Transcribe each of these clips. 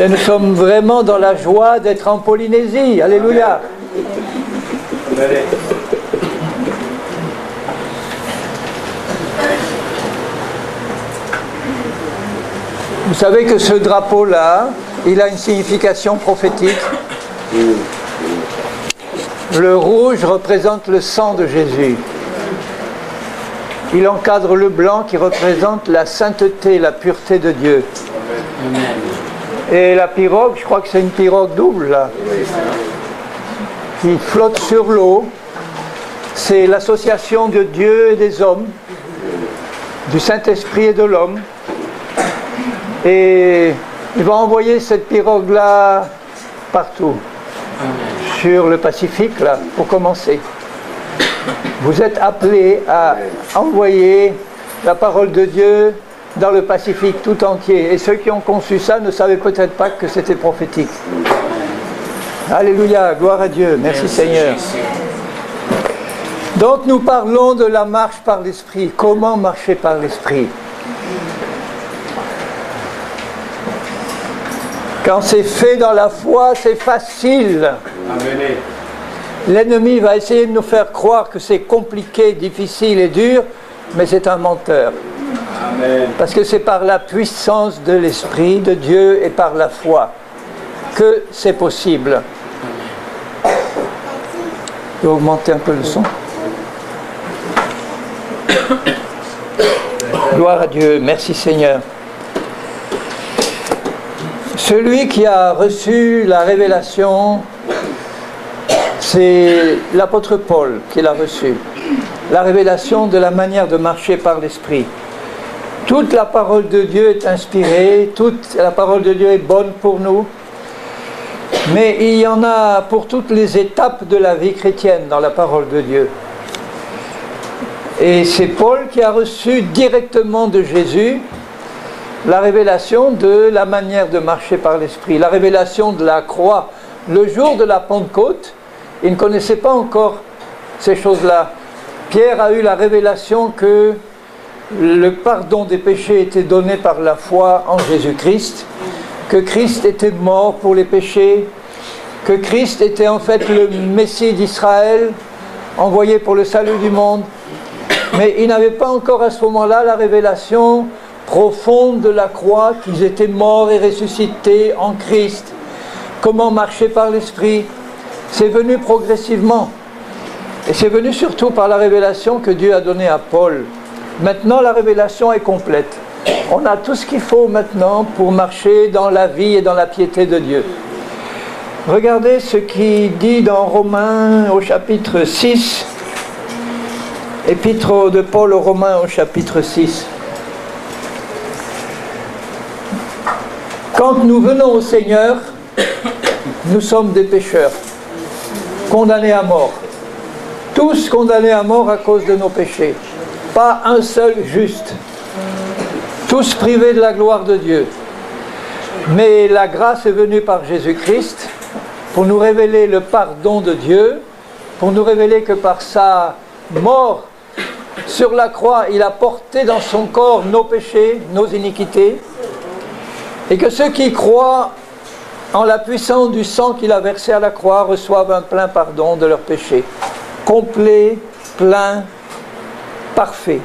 Et nous sommes vraiment dans la joie d'être en Polynésie. Alléluia. Vous savez que ce drapeau-là, il a une signification prophétique. Le rouge représente le sang de Jésus. Il encadre le blanc qui représente la sainteté, la pureté de Dieu. Et la pirogue, je crois que c'est une pirogue double là, qui flotte sur l'eau. C'est l'association de Dieu et des hommes, du Saint-Esprit et de l'homme. Et il va envoyer cette pirogue-là partout, sur le Pacifique, là, pour commencer. Vous êtes appelés à envoyer la parole de Dieu dans le Pacifique tout entier. Et ceux qui ont conçu ça ne savaient peut-être pas que c'était prophétique. Alléluia, gloire à Dieu, merci Seigneur. Donc nous parlons de la marche par l'Esprit. Comment marcher par l'Esprit? Quand c'est fait dans la foi, c'est facile. L'ennemi va essayer de nous faire croire que c'est compliqué, difficile et dur, mais c'est un menteur. Amen. Parce que c'est par la puissance de l'Esprit de Dieu et par la foi que c'est possible. Je vais augmenter un peu le son. Gloire à Dieu, merci Seigneur. Celui qui a reçu la révélation, c'est l'apôtre Paul qui l'a reçu. La révélation de la manière de marcher par l'Esprit. Toute la parole de Dieu est inspirée, toute la parole de Dieu est bonne pour nous. Mais il y en a pour toutes les étapes de la vie chrétienne dans la parole de Dieu. Et c'est Paul qui a reçu directement de Jésus la révélation de la manière de marcher par l'Esprit, la révélation de la croix. Le jour de la Pentecôte, il ne connaissait pas encore ces choses-là. Pierre a eu la révélation que le pardon des péchés était donné par la foi en Jésus-Christ, que Christ était mort pour les péchés, que Christ était en fait le Messie d'Israël, envoyé pour le salut du monde. Mais il n'avait pas encore à ce moment-là la révélation profonde de la croix, qu'ils étaient morts et ressuscités en Christ. Comment marcher par l'Esprit? C'est venu progressivement. Et c'est venu surtout par la révélation que Dieu a donnée à Paul. Maintenant, la révélation est complète. On a tout ce qu'il faut maintenant pour marcher dans la vie et dans la piété de Dieu. Regardez ce qu'il dit dans Romains au chapitre 6. Épître de Paul aux Romains au chapitre 6. Quand nous venons au Seigneur, nous sommes des pécheurs, condamnés à mort. Tous condamnés à mort à cause de nos péchés. Pas un seul juste. Tous privés de la gloire de Dieu. Mais la grâce est venue par Jésus-Christ pour nous révéler le pardon de Dieu, pour nous révéler que par sa mort sur la croix, il a porté dans son corps nos péchés, nos iniquités, et que ceux qui croient en la puissance du sang qu'il a versé à la croix reçoivent un plein pardon de leurs péchés. Complet, plein, parfait.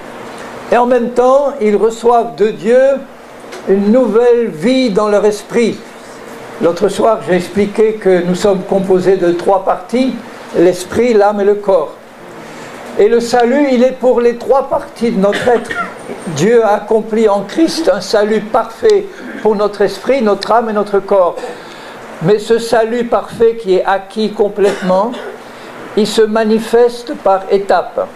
Et en même temps, ils reçoivent de Dieu une nouvelle vie dans leur esprit. L'autre soir, j'ai expliqué que nous sommes composés de 3 parties, l'esprit, l'âme et le corps. Et le salut, il est pour les 3 parties de notre être. Dieu a accompli en Christ un salut parfait pour notre esprit, notre âme et notre corps. Mais ce salut parfait qui est acquis complètement, il se manifeste par étapes.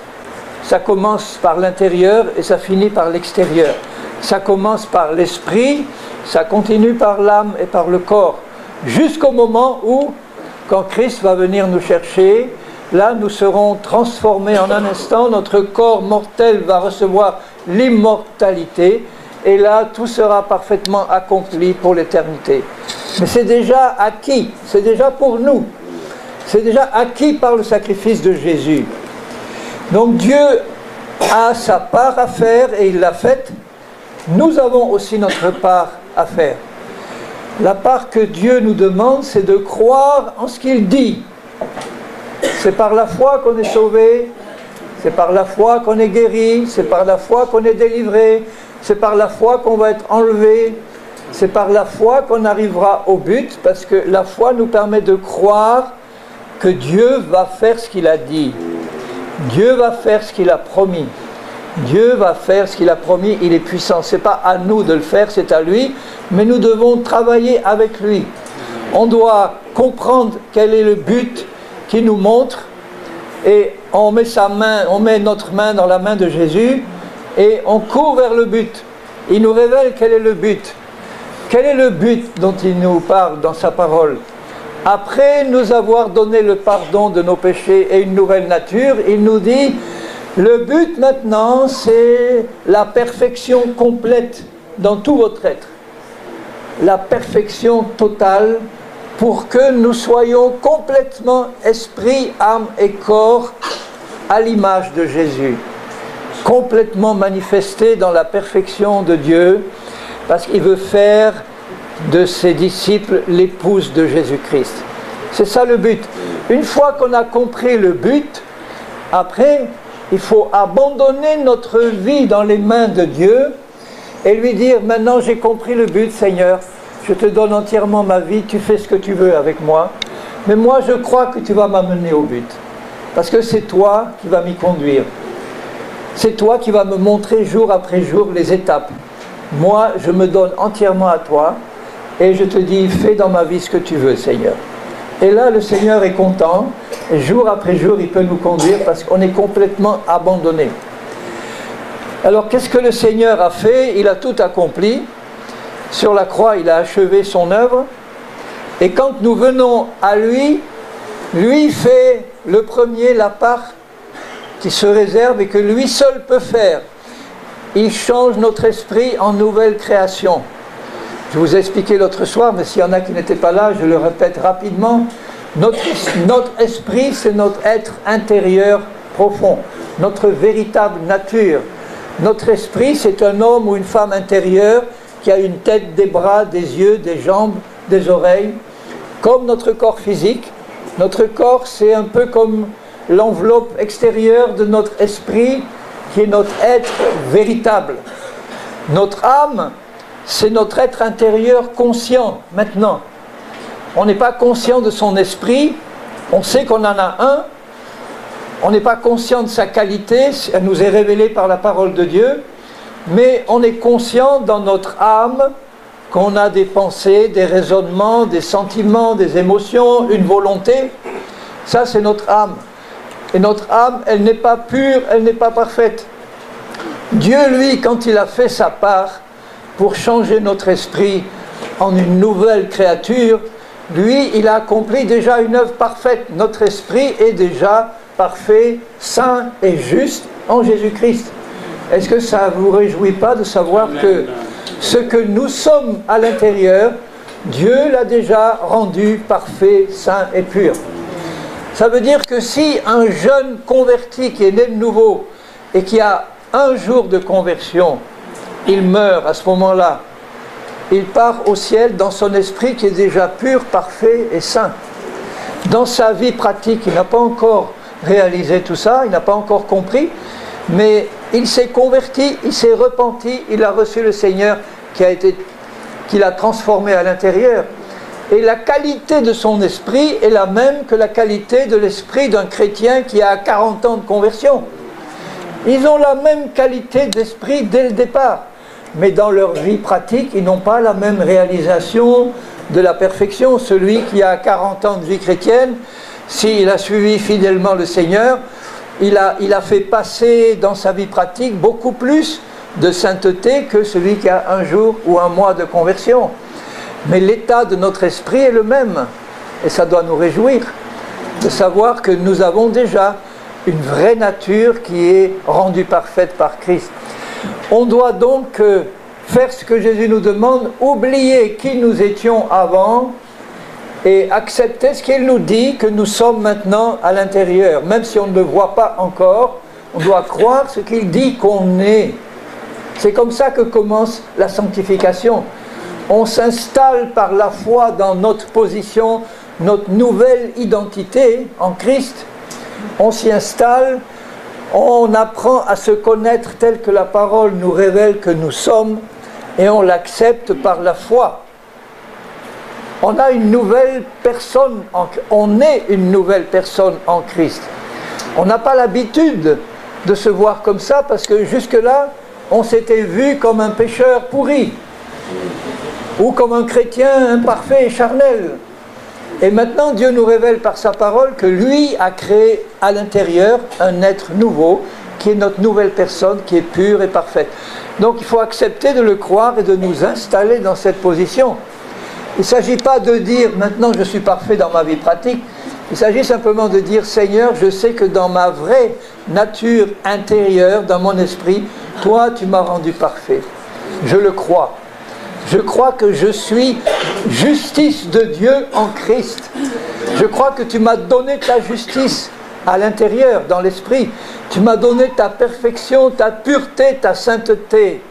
Ça commence par l'intérieur et ça finit par l'extérieur. Ça commence par l'esprit, ça continue par l'âme et par le corps. Jusqu'au moment où, quand Christ va venir nous chercher, là nous serons transformés en un instant, notre corps mortel va recevoir l'immortalité et là tout sera parfaitement accompli pour l'éternité. Mais c'est déjà acquis, c'est déjà pour nous. C'est déjà acquis par le sacrifice de Jésus. Donc Dieu a sa part à faire et il l'a faite. Nous avons aussi notre part à faire. La part que Dieu nous demande, c'est de croire en ce qu'il dit. C'est par la foi qu'on est sauvé, c'est par la foi qu'on est guéri, c'est par la foi qu'on est délivré, c'est par la foi qu'on va être enlevé, c'est par la foi qu'on arrivera au but, parce que la foi nous permet de croire que Dieu va faire ce qu'il a dit. Dieu va faire ce qu'il a promis. Dieu va faire ce qu'il a promis, il est puissant. Ce n'est pas à nous de le faire, c'est à lui, mais nous devons travailler avec lui. On doit comprendre quel est le but qu'il nous montre, et on met notre main dans la main de Jésus, et on court vers le but. Il nous révèle quel est le but. Quel est le but dont il nous parle dans sa parole? Après nous avoir donné le pardon de nos péchés et une nouvelle nature, il nous dit, le but maintenant, c'est la perfection complète dans tout votre être. La perfection totale pour que nous soyons complètement esprit, âme et corps à l'image de Jésus. Complètement manifesté dans la perfection de Dieu, parce qu'il veut faire de ses disciples l'épouse de Jésus-Christ. C'est ça le but. Une fois qu'on a compris le but, après, il faut abandonner notre vie dans les mains de Dieu et lui dire, maintenant j'ai compris le but, Seigneur, je te donne entièrement ma vie, tu fais ce que tu veux avec moi, mais moi je crois que tu vas m'amener au but, parce que c'est toi qui vas m'y conduire. C'est toi qui vas me montrer jour après jour les étapes. Moi, je me donne entièrement à toi et je te dis, fais dans ma vie ce que tu veux, Seigneur. Et là, le Seigneur est content, et jour après jour, il peut nous conduire parce qu'on est complètement abandonné. Alors, qu'est-ce que le Seigneur a fait? Il a tout accompli. Sur la croix, il a achevé son œuvre. Et quand nous venons à lui, lui fait le premier la part qui se réserve et que lui seul peut faire. Il change notre esprit en nouvelle création. Je vous ai expliqué l'autre soir, mais s'il y en a qui n'étaient pas là, je le répète rapidement. Notre esprit, c'est notre être intérieur profond, notre véritable nature. Notre esprit, c'est un homme ou une femme intérieure qui a une tête, des bras, des yeux, des jambes, des oreilles, comme notre corps physique. Notre corps, c'est un peu comme l'enveloppe extérieure de notre esprit, qui est notre être véritable. Notre âme, c'est notre être intérieur conscient, maintenant. On n'est pas conscient de son esprit, on sait qu'on en a un, on n'est pas conscient de sa qualité, elle nous est révélée par la parole de Dieu, mais on est conscient dans notre âme qu'on a des pensées, des raisonnements, des sentiments, des émotions, une volonté. Ça, c'est notre âme. Et notre âme, elle n'est pas pure, elle n'est pas parfaite. Dieu, lui, quand il a fait sa part pour changer notre esprit en une nouvelle créature, lui, il a accompli déjà une œuvre parfaite. Notre esprit est déjà parfait, saint et juste en Jésus-Christ. Est-ce que ça ne vous réjouit pas de savoir que ce que nous sommes à l'intérieur, Dieu l'a déjà rendu parfait, saint et pur? Ça veut dire que si un jeune converti qui est né de nouveau et qui a un jour de conversion, il meurt à ce moment-là, il part au ciel dans son esprit qui est déjà pur, parfait et saint. Dans sa vie pratique, il n'a pas encore réalisé tout ça, il n'a pas encore compris, mais il s'est converti, il s'est repenti, il a reçu le Seigneur qui l'a transformé à l'intérieur. Et la qualité de son esprit est la même que la qualité de l'esprit d'un chrétien qui a 40 ans de conversion. Ils ont la même qualité d'esprit dès le départ. Mais dans leur vie pratique, ils n'ont pas la même réalisation de la perfection. Celui qui a 40 ans de vie chrétienne, s'il a suivi fidèlement le Seigneur, il a fait passer dans sa vie pratique beaucoup plus de sainteté que celui qui a un jour ou un mois de conversion. Mais l'état de notre esprit est le même. Et ça doit nous réjouir de savoir que nous avons déjà une vraie nature qui est rendue parfaite par Christ. On doit donc faire ce que Jésus nous demande, oublier qui nous étions avant et accepter ce qu'il nous dit que nous sommes maintenant à l'intérieur. Même si on ne le voit pas encore, on doit croire ce qu'il dit qu'on est. C'est comme ça que commence la sanctification. On s'installe par la foi dans notre position, notre nouvelle identité en Christ. On s'y installe, on apprend à se connaître tel que la parole nous révèle que nous sommes et on l'accepte par la foi. On a une nouvelle personne, on est une nouvelle personne en Christ. On n'a pas l'habitude de se voir comme ça parce que jusque-là, on s'était vu comme un pécheur pourri ou comme un chrétien imparfait et charnel. Et maintenant, Dieu nous révèle par sa parole que lui a créé à l'intérieur un être nouveau qui est notre nouvelle personne, qui est pure et parfaite. Donc il faut accepter de le croire et de nous installer dans cette position. Il ne s'agit pas de dire « maintenant je suis parfait dans ma vie pratique », il s'agit simplement de dire « Seigneur, je sais que dans ma vraie nature intérieure, dans mon esprit, toi tu m'as rendu parfait. Je le crois. Je crois que je suis justice de Dieu en Christ. Je crois que tu m'as donné ta justice à l'intérieur, dans l'esprit. Tu m'as donné ta perfection, ta pureté, ta sainteté.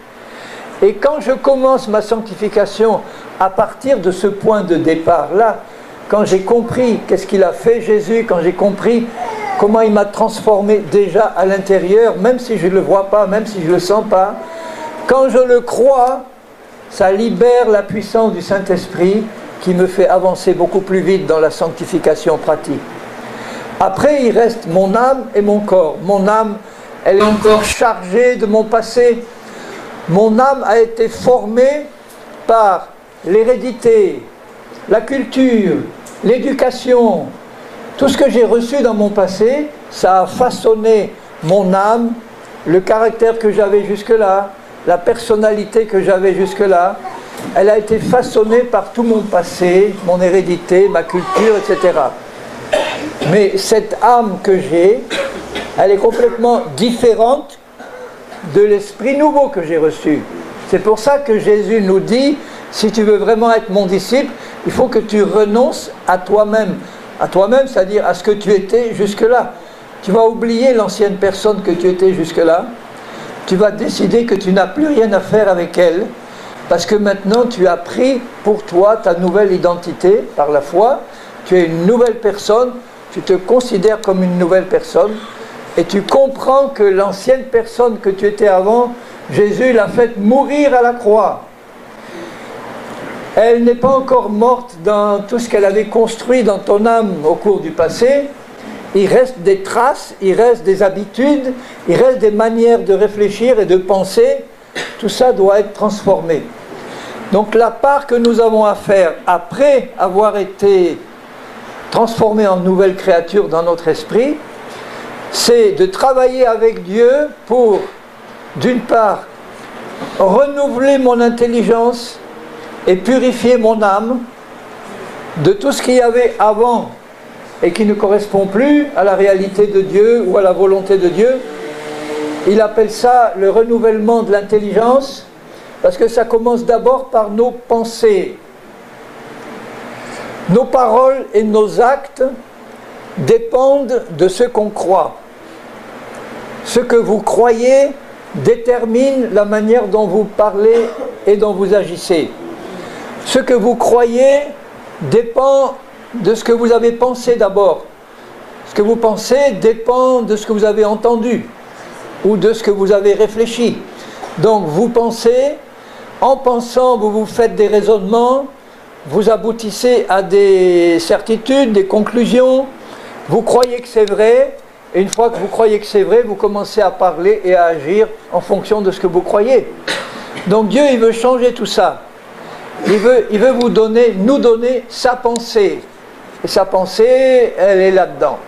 Et quand je commence ma sanctification à partir de ce point de départ-là, quand j'ai compris qu'est-ce qu'il a fait Jésus, quand j'ai compris comment il m'a transformé déjà à l'intérieur, même si je ne le vois pas, même si je ne le sens pas, quand je le crois, ça libère la puissance du Saint-Esprit qui me fait avancer beaucoup plus vite dans la sanctification pratique. Après, il reste mon âme et mon corps. Mon âme, elle est encore chargée de mon passé. Mon âme a été formée par l'hérédité, la culture, l'éducation. Tout ce que j'ai reçu dans mon passé, ça a façonné mon âme, le caractère que j'avais jusque-là, la personnalité que j'avais jusque-là. Elle a été façonnée par tout mon passé, mon hérédité, ma culture, etc. Mais cette âme que j'ai, elle est complètement différente de l'esprit nouveau que j'ai reçu. C'est pour ça que Jésus nous dit, si tu veux vraiment être mon disciple, il faut que tu renonces à toi-même. À toi-même, c'est-à-dire à ce que tu étais jusque-là. Tu vas oublier l'ancienne personne que tu étais jusque-là. Tu vas décider que tu n'as plus rien à faire avec elle, parce que maintenant tu as pris pour toi ta nouvelle identité par la foi. Tu es une nouvelle personne, tu te considères comme une nouvelle personne, et tu comprends que l'ancienne personne que tu étais avant, Jésus l'a fait mourir à la croix. Elle n'est pas encore morte dans tout ce qu'elle avait construit dans ton âme au cours du passé. Il reste des traces, il reste des habitudes, il reste des manières de réfléchir et de penser. Tout ça doit être transformé. Donc la part que nous avons à faire après avoir été transformés en nouvelle créature dans notre esprit, c'est de travailler avec Dieu pour, d'une part, renouveler mon intelligence et purifier mon âme de tout ce qu'il y avait avant et qui ne correspond plus à la réalité de Dieu ou à la volonté de Dieu. Il appelle ça le renouvellement de l'intelligence, parce que ça commence d'abord par nos pensées. Nos paroles et nos actes dépendent de ce qu'on croit. Ce que vous croyez détermine la manière dont vous parlez et dont vous agissez. Ce que vous croyez dépend de ce que vous avez pensé d'abord. Ce que vous pensez dépend de ce que vous avez entendu ou de ce que vous avez réfléchi. Donc vous pensez, en pensant vous vous faites des raisonnements, vous aboutissez à des certitudes, des conclusions, vous croyez que c'est vrai, et une fois que vous croyez que c'est vrai, vous commencez à parler et à agir en fonction de ce que vous croyez. Donc Dieu, il veut changer tout ça. Il veut nous donner sa pensée. Et sa pensée, elle est là-dedans.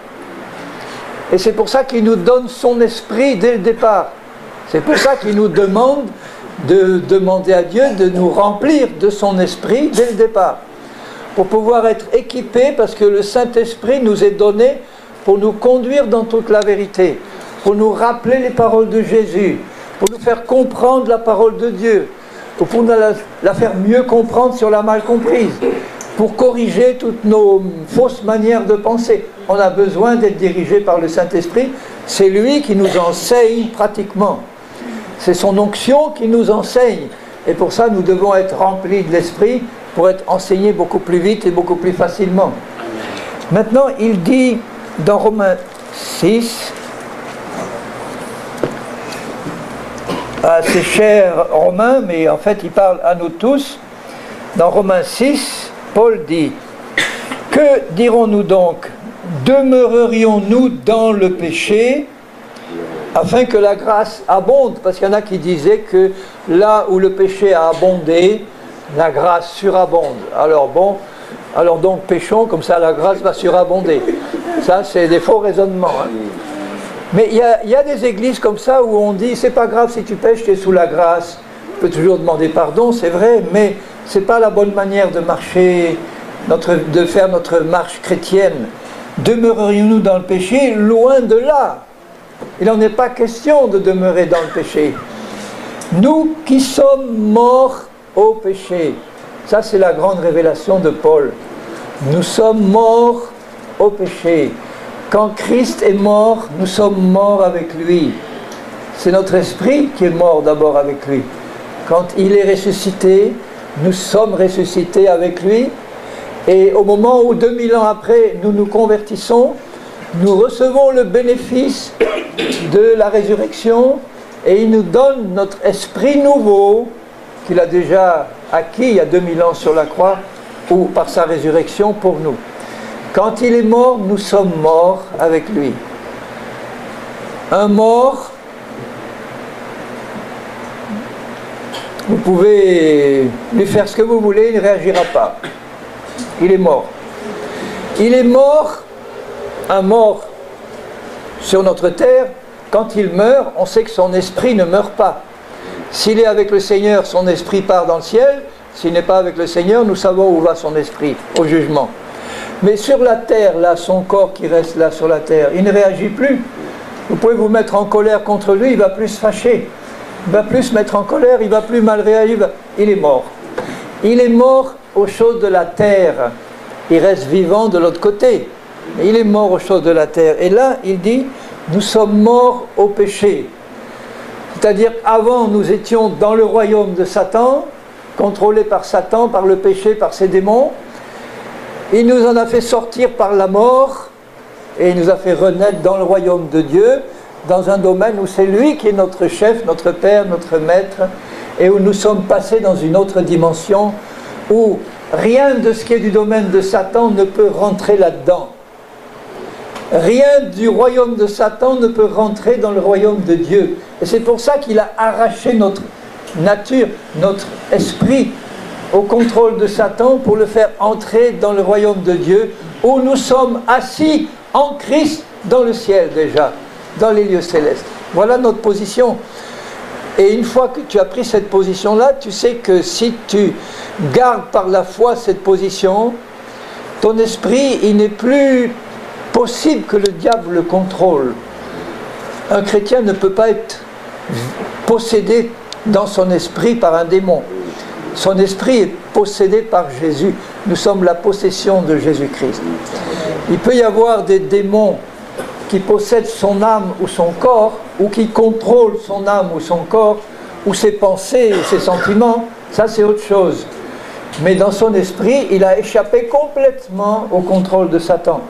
Et c'est pour ça qu'il nous donne son esprit dès le départ. C'est pour ça qu'il nous demande de demander à Dieu de nous remplir de son esprit dès le départ. Pour pouvoir être équipés, parce que le Saint-Esprit nous est donné pour nous conduire dans toute la vérité, pour nous rappeler les paroles de Jésus, pour nous faire comprendre la parole de Dieu, pour nous la faire mieux comprendre si on l'a mal comprise, pour corriger toutes nos fausses manières de penser. On a besoin d'être dirigé par le Saint-Esprit. C'est lui qui nous enseigne pratiquement. C'est son onction qui nous enseigne. Et pour ça, nous devons être remplis de l'Esprit pour être enseignés beaucoup plus vite et beaucoup plus facilement. Maintenant, il dit dans Romains 6, à ses chers Romains, mais en fait il parle à nous tous, dans Romains 6, Paul dit, « Que dirons-nous donc? Demeurerions-nous dans le péché afin que la grâce abonde ?» Parce qu'il y en a qui disaient que là où le péché a abondé, la grâce surabonde. Alors bon, alors donc péchons, comme ça la grâce va surabonder. Ça c'est des faux raisonnements. Hein. Mais il y a des églises comme ça où on dit, c'est pas grave si tu pêches, tu es sous la grâce. Tu peux toujours demander pardon, c'est vrai, mais c'est pas la bonne manière de marcher, de faire notre marche chrétienne. Demeurerions-nous dans le péché? Loin de là. Il n'en est pas question de demeurer dans le péché. Nous qui sommes morts au péché. Ça, c'est la grande révélation de Paul. Nous sommes morts au péché. Quand Christ est mort, nous sommes morts avec lui. C'est notre esprit qui est mort d'abord avec lui. Quand il est ressuscité, nous sommes ressuscités avec lui. Et au moment où 2000 ans après, nous nous convertissons, nous recevons le bénéfice de la résurrection et il nous donne notre esprit nouveau qu'il a déjà acquis il y a 2000 ans sur la croix ou par sa résurrection pour nous. Quand il est mort, nous sommes morts avec lui. Un mort, vous pouvez lui faire ce que vous voulez, il ne réagira pas. Il est mort. Il est mort, un mort sur notre terre, quand il meurt, on sait que son esprit ne meurt pas. S'il est avec le Seigneur, son esprit part dans le ciel. S'il n'est pas avec le Seigneur, nous savons où va son esprit, au jugement. Mais sur la terre, là, son corps qui reste là sur la terre, il ne réagit plus. Vous pouvez vous mettre en colère contre lui, il va plus se fâcher. Il va plus se mettre en colère, il va plus mal réagir. Il est mort. Il est mort aux choses de la terre. Il reste vivant de l'autre côté. Mais il est mort aux choses de la terre. Et là, il dit, nous sommes morts au péché. C'est-à-dire, avant, nous étions dans le royaume de Satan, contrôlés par Satan, par le péché, par ses démons. Il nous en a fait sortir par la mort, et il nous a fait renaître dans le royaume de Dieu, dans un domaine où c'est lui qui est notre chef, notre père, notre maître, et où nous sommes passés dans une autre dimension, où rien de ce qui est du domaine de Satan ne peut rentrer là-dedans. Rien du royaume de Satan ne peut rentrer dans le royaume de Dieu. Et c'est pour ça qu'il a arraché notre nature, notre esprit au contrôle de Satan pour le faire entrer dans le royaume de Dieu, où nous sommes assis en Christ dans le ciel déjà, dans les lieux célestes. Voilà notre position. Et une fois que tu as pris cette position-là, tu sais que si tu gardes par la foi cette position, ton esprit, il n'est plus possible que le diable le contrôle. Un chrétien ne peut pas être possédé dans son esprit par un démon. Son esprit est possédé par Jésus. Nous sommes la possession de Jésus-Christ. Il peut y avoir des démons qui possèdent son âme ou son corps, ou qui contrôlent son âme ou son corps, ou ses pensées ou ses sentiments. Ça, c'est autre chose. Mais dans son esprit, il a échappé complètement au contrôle de Satan.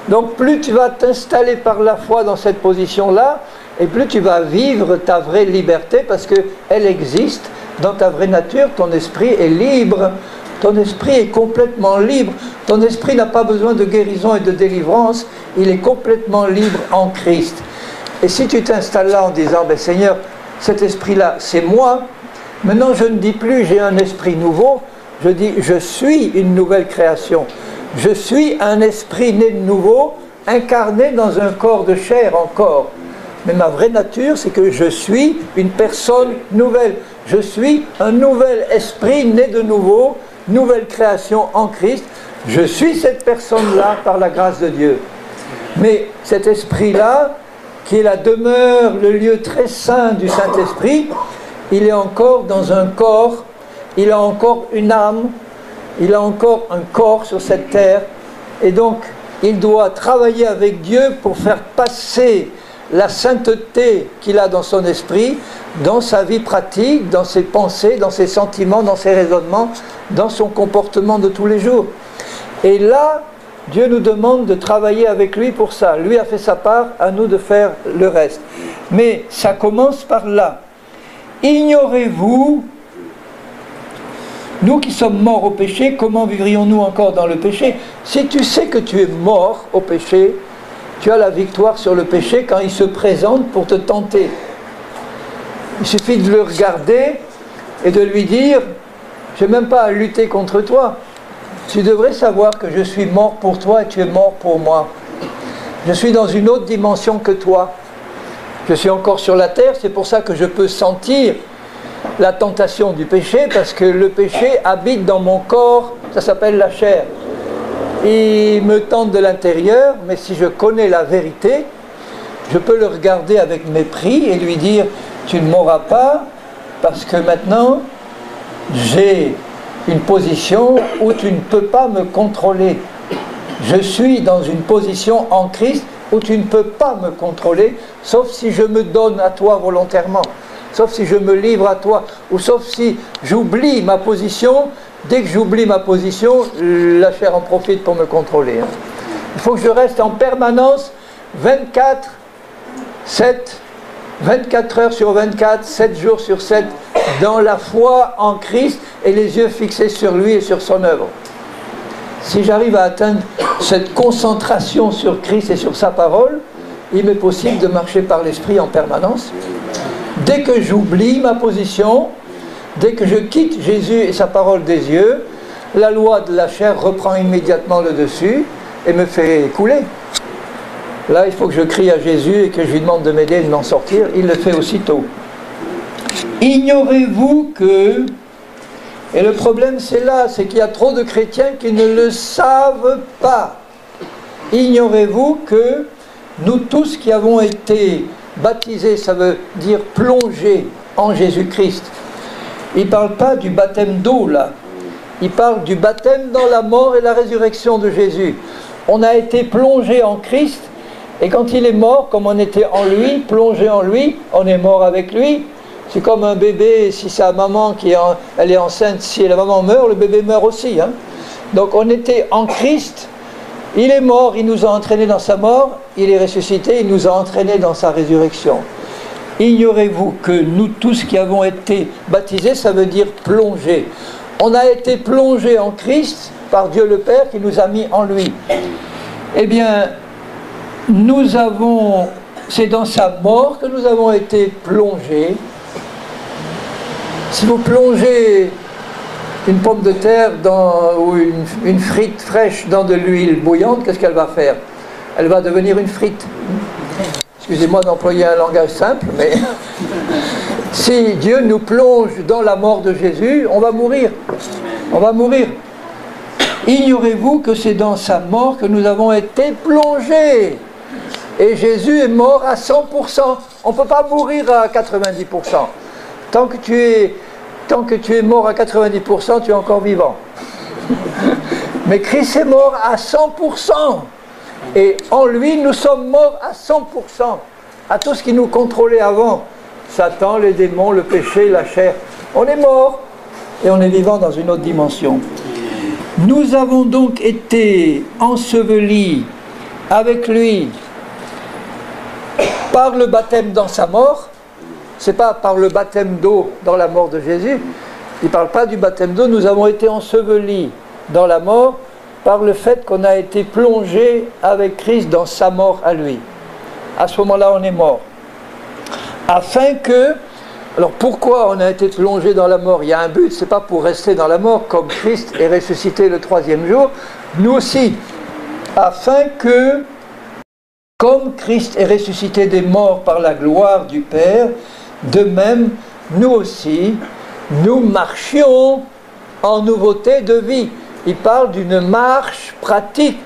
Donc plus tu vas t'installer par la foi dans cette position-là, et plus tu vas vivre ta vraie liberté, parce qu'elle existe dans ta vraie nature. Ton esprit est libre, ton esprit est complètement libre, ton esprit n'a pas besoin de guérison et de délivrance, il est complètement libre en Christ. Et si tu t'installes là en disant, ben Seigneur, cet esprit-là, c'est moi, maintenant je ne dis plus j'ai un esprit nouveau, je dis je suis une nouvelle création. Je suis un esprit né de nouveau, incarné dans un corps de chair encore. Mais ma vraie nature, c'est que je suis une personne nouvelle. Je suis un nouvel esprit né de nouveau, nouvelle création en Christ. Je suis cette personne-là par la grâce de Dieu. Mais cet esprit-là, qui est la demeure, le lieu très saint du Saint-Esprit, il est encore dans un corps, il a encore une âme, il a encore un corps sur cette terre, et donc il doit travailler avec Dieu pour faire passer la sainteté qu'il a dans son esprit, dans sa vie pratique, dans ses pensées, dans ses sentiments, dans ses raisonnements, dans son comportement de tous les jours. Et là, Dieu nous demande de travailler avec lui pour ça. Lui a fait sa part, à nous de faire le reste. Mais ça commence par là. Ignorez-vous, nous qui sommes morts au péché, comment vivrions-nous encore dans le péché? Si tu sais que tu es mort au péché, tu as la victoire sur le péché quand il se présente pour te tenter. Il suffit de le regarder et de lui dire, je n'ai même pas à lutter contre toi. Tu devrais savoir que je suis mort pour toi et tu es mort pour moi. Je suis dans une autre dimension que toi. Je suis encore sur la terre, c'est pour ça que je peux sentir la tentation du péché, parce que le péché habite dans mon corps, ça s'appelle la chair. Il me tente de l'intérieur, mais si je connais la vérité, je peux le regarder avec mépris et lui dire, tu ne mourras pas, parce que maintenant, j'ai une position où tu ne peux pas me contrôler. Je suis dans une position en Christ où tu ne peux pas me contrôler, sauf si je me donne à toi volontairement, sauf si je me livre à toi, ou sauf si j'oublie ma position. Dès que j'oublie ma position, la chair en profite pour me contrôler. Il faut que je reste en permanence 24 heures sur 24, 7 jours sur 7, dans la foi en Christ et les yeux fixés sur lui et sur son œuvre. Si j'arrive à atteindre cette concentration sur Christ et sur sa parole, il m'est possible de marcher par l'esprit en permanence. Dès que j'oublie ma position, dès que je quitte Jésus et sa parole des yeux, la loi de la chair reprend immédiatement le dessus et me fait couler. Là, il faut que je crie à Jésus et que je lui demande de m'aider et de m'en sortir. Il le fait aussitôt. Ignorez-vous que... Et le problème, c'est là, c'est qu'il y a trop de chrétiens qui ne le savent pas. Ignorez-vous que nous tous qui avons été baptisés, ça veut dire plongés en Jésus-Christ. Il ne parle pas du baptême d'eau, là. Il parle du baptême dans la mort et la résurrection de Jésus. On a été plongés en Christ, et quand il est mort, comme on était en lui, plongé en lui, on est mort avec lui. C'est comme un bébé, si sa maman elle est enceinte, si la maman meurt, le bébé meurt aussi. Hein. Donc on était en Christ, il est mort, il nous a entraînés dans sa mort, il est ressuscité, il nous a entraînés dans sa résurrection. Ignorez-vous que nous tous qui avons été baptisés, ça veut dire plongés. On a été plongés en Christ par Dieu le Père qui nous a mis en lui. Eh bien, c'est dans sa mort que nous avons été plongés. Si vous plongez une pomme de terre ou une frite fraîche dans de l'huile bouillante, qu'est-ce qu'elle va faire? Elle va devenir une frite. Excusez-moi d'employer un langage simple, mais si Dieu nous plonge dans la mort de Jésus, on va mourir. On va mourir. Ignorez-vous que c'est dans sa mort que nous avons été plongés. Et Jésus est mort à 100%. On ne peut pas mourir à 90%. Tant que tu es mort à 90%, tu es encore vivant. Mais Christ est mort à 100%. Et en lui, nous sommes morts à 100%. À tout ce qui nous contrôlait avant. Satan, les démons, le péché, la chair. On est mort et on est vivant dans une autre dimension. Nous avons donc été ensevelis avec lui par le baptême dans sa mort. Ce n'est pas par le baptême d'eau dans la mort de Jésus. Il ne parle pas du baptême d'eau. Nous avons été ensevelis dans la mort par le fait qu'on a été plongé avec Christ dans sa mort à lui. À ce moment-là, on est mort. Afin que... Alors pourquoi on a été plongé dans la mort? Il y a un but, ce n'est pas pour rester dans la mort, comme Christ est ressuscité le 3e jour. Nous aussi. Afin que, comme Christ est ressuscité des morts par la gloire du Père, de même, nous aussi, nous marchions en nouveauté de vie. Il parle d'une marche pratique,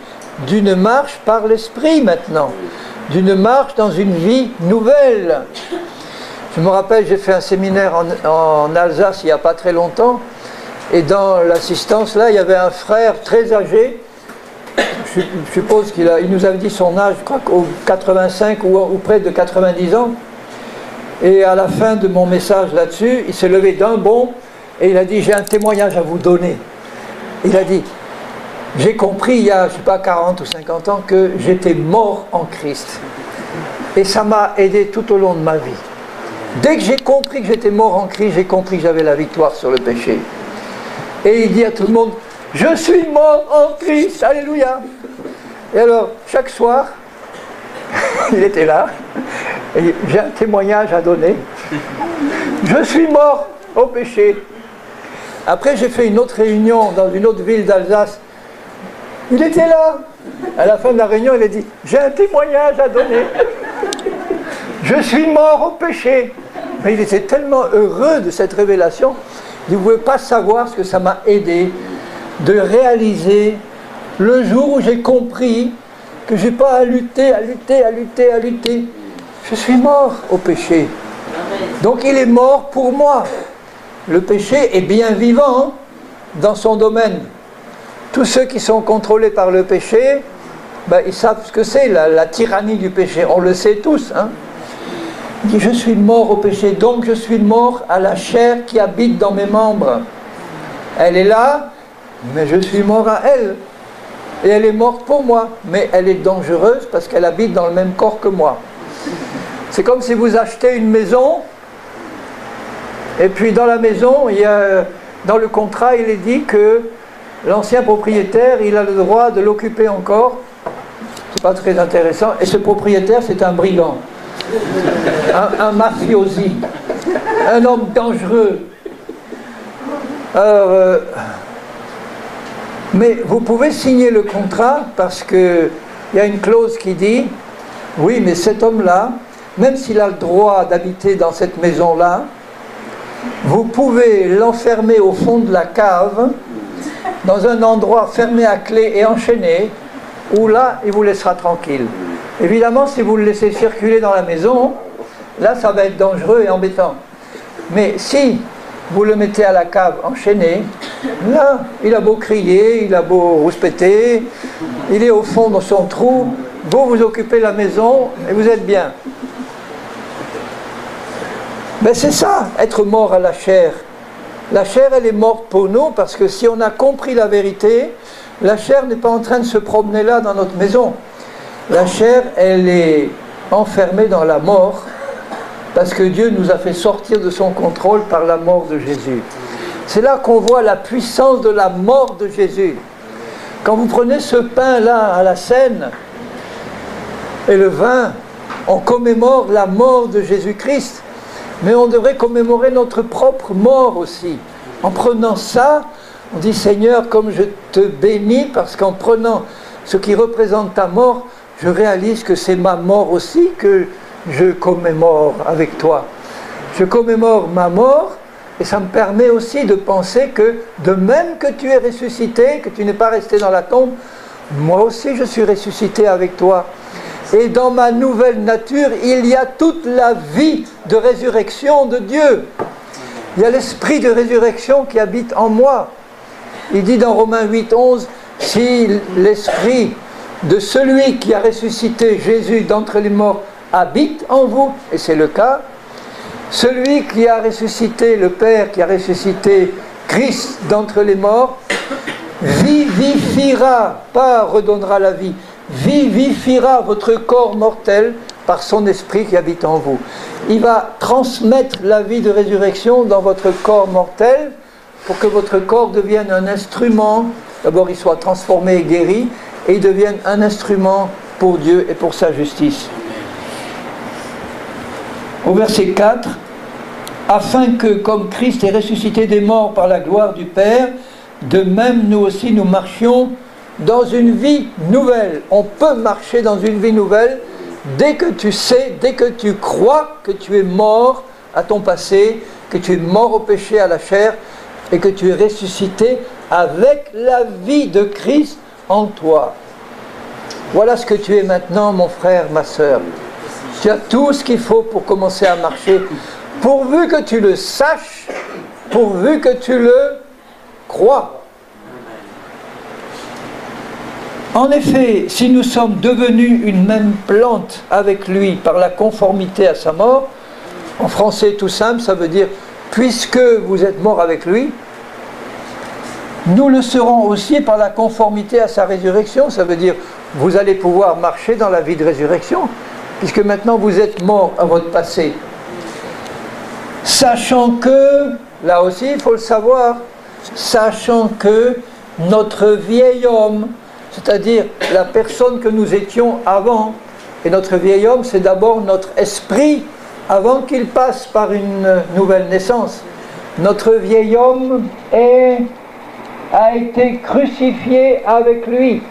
d'une marche par l'esprit maintenant, d'une marche dans une vie nouvelle. Je me rappelle, j'ai fait un séminaire en Alsace il n'y a pas très longtemps, et dans l'assistance là, il y avait un frère très âgé je suppose qu'il nous avait dit son âge, je crois qu'au 85 ou près de 90 ans. Et à la fin de mon message là-dessus, il s'est levé d'un bond et il a dit, j'ai un témoignage à vous donner. Il a dit, j'ai compris il y a, je ne sais pas, 40 ou 50 ans que j'étais mort en Christ. Et ça m'a aidé tout au long de ma vie. Dès que j'ai compris que j'étais mort en Christ, j'ai compris que j'avais la victoire sur le péché. Et il dit à tout le monde, je suis mort en Christ, alléluia. Et alors, chaque soir, il était là, et j'ai un témoignage à donner. Je suis mort au péché. Après, j'ai fait une autre réunion dans une autre ville d'Alsace. Il était là. À la fin de la réunion, il a dit, j'ai un témoignage à donner. Je suis mort au péché. Mais il était tellement heureux de cette révélation, il ne pouvait pas savoir ce que ça m'a aidé de réaliser le jour où j'ai compris que je n'ai pas à lutter. Je suis mort au péché. Donc il est mort pour moi. Le péché est bien vivant dans son domaine. Tous ceux qui sont contrôlés par le péché, ben, ils savent ce que c'est, la tyrannie du péché. On le sait tous. Hein. Il dit, je suis mort au péché, donc je suis mort à la chair qui habite dans mes membres. Elle est là, mais je suis mort à elle. Et elle est morte pour moi, mais elle est dangereuse parce qu'elle habite dans le même corps que moi. C'est comme si vous achetez une maison, et puis dans la maison, il y a, dans le contrat, il est dit que l'ancien propriétaire, il a le droit de l'occuper encore. C'est pas très intéressant. Et ce propriétaire, c'est un brigand. Un mafiosi, un homme dangereux. Alors, mais vous pouvez signer le contrat parce qu'il y a une clause qui dit, oui, mais cet homme-là, même s'il a le droit d'habiter dans cette maison-là, vous pouvez l'enfermer au fond de la cave, dans un endroit fermé à clé et enchaîné, où là, il vous laissera tranquille. Évidemment, si vous le laissez circuler dans la maison, là, ça va être dangereux et embêtant. Mais si vous le mettez à la cave enchaîné, là, il a beau crier, il a beau rouspéter, il est au fond dans son trou, vous occupez la maison et vous êtes bien. Mais c'est ça, être mort à la chair. La chair, elle est morte pour nous parce que si on a compris la vérité, la chair n'est pas en train de se promener là dans notre maison. La chair, elle est enfermée dans la mort parce que Dieu nous a fait sortir de son contrôle par la mort de Jésus. C'est là qu'on voit la puissance de la mort de Jésus. Quand vous prenez ce pain-là à la scène et le vin, on commémore la mort de Jésus-Christ, mais on devrait commémorer notre propre mort aussi. En prenant ça, on dit Seigneur, comme je te bénis, parce qu'en prenant ce qui représente ta mort, je réalise que c'est ma mort aussi que je commémore avec toi. Je commémore ma mort et ça me permet aussi de penser que de même que tu es ressuscité, que tu n'es pas resté dans la tombe, moi aussi je suis ressuscité avec toi. Et dans ma nouvelle nature, il y a toute la vie de résurrection de Dieu. Il y a l'esprit de résurrection qui habite en moi. Il dit dans Romains 8:11, si l'esprit de celui qui a ressuscité Jésus d'entre les morts habite en vous, et c'est le cas, celui qui a ressuscité le Père, qui a ressuscité Christ d'entre les morts, vivifiera, pas redonnera la vie, vivifiera votre corps mortel par son esprit qui habite en vous. Il va transmettre la vie de résurrection dans votre corps mortel pour que votre corps devienne un instrument, d'abord il soit transformé et guéri, et il devienne un instrument pour Dieu et pour sa justice. Au verset 4, afin que, comme Christ est ressuscité des morts par la gloire du Père, de même nous aussi nous marchions dans une vie nouvelle. On peut marcher dans une vie nouvelle dès que tu sais, dès que tu crois que tu es mort à ton passé, que tu es mort au péché, à la chair, et que tu es ressuscité avec la vie de Christ en toi. Voilà ce que tu es maintenant, mon frère, ma sœur. Tu as tout ce qu'il faut pour commencer à marcher, pourvu que tu le saches, pourvu que tu le crois. En effet, si nous sommes devenus une même plante avec lui par la conformité à sa mort, en français tout simple, ça veut dire puisque vous êtes mort avec lui, nous le serons aussi par la conformité à sa résurrection. Ça veut dire vous allez pouvoir marcher dans la vie de résurrection, puisque maintenant vous êtes mort à votre passé. Sachant que, là aussi il faut le savoir, sachant que notre vieil homme, c'est-à-dire la personne que nous étions avant, et notre vieil homme c'est d'abord notre esprit avant qu'il passe par une nouvelle naissance. Notre vieil homme a été crucifié avec lui.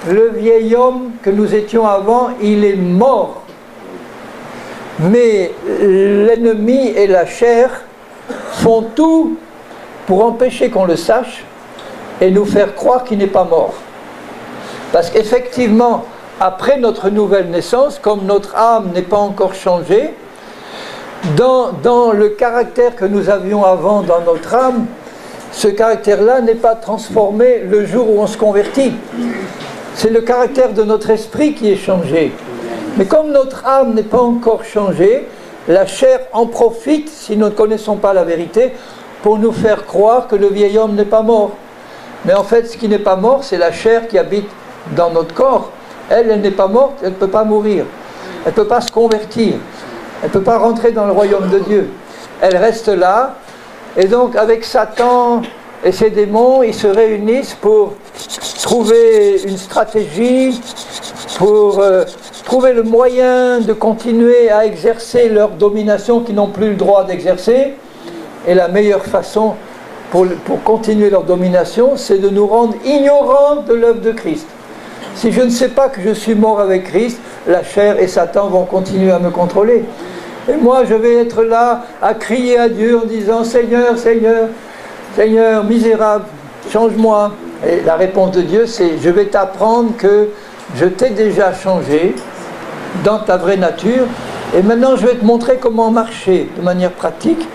Le vieil homme que nous étions avant, il est mort. Mais l'ennemi et la chair font tout pour empêcher qu'on le sache et nous faire croire qu'il n'est pas mort. Parce qu'effectivement, après notre nouvelle naissance, comme notre âme n'est pas encore changée, dans le caractère que nous avions avant dans notre âme, ce caractère-là n'est pas transformé le jour où on se convertit. C'est le caractère de notre esprit qui est changé. Mais comme notre âme n'est pas encore changée, la chair en profite, si nous ne connaissons pas la vérité, pour nous faire croire que le vieil homme n'est pas mort. Mais en fait, ce qui n'est pas mort, c'est la chair qui habite dans notre corps. Elle n'est pas morte, elle ne peut pas mourir. Elle ne peut pas se convertir. Elle ne peut pas rentrer dans le royaume de Dieu. Elle reste là. Et donc, avec Satan et ses démons, ils se réunissent pour trouver une stratégie, pour trouver le moyen de continuer à exercer leur domination qu'ils n'ont plus le droit d'exercer. Et la meilleure façon pour continuer leur domination, c'est de nous rendre ignorants de l'œuvre de Christ. Si je ne sais pas que je suis mort avec Christ, la chair et Satan vont continuer à me contrôler. Et moi, je vais être là à crier à Dieu en disant « Seigneur, Seigneur, Seigneur, misérable, change-moi ». Et la réponse de Dieu, c'est « Je vais t'apprendre que je t'ai déjà changé dans ta vraie nature et maintenant je vais te montrer comment marcher de manière pratique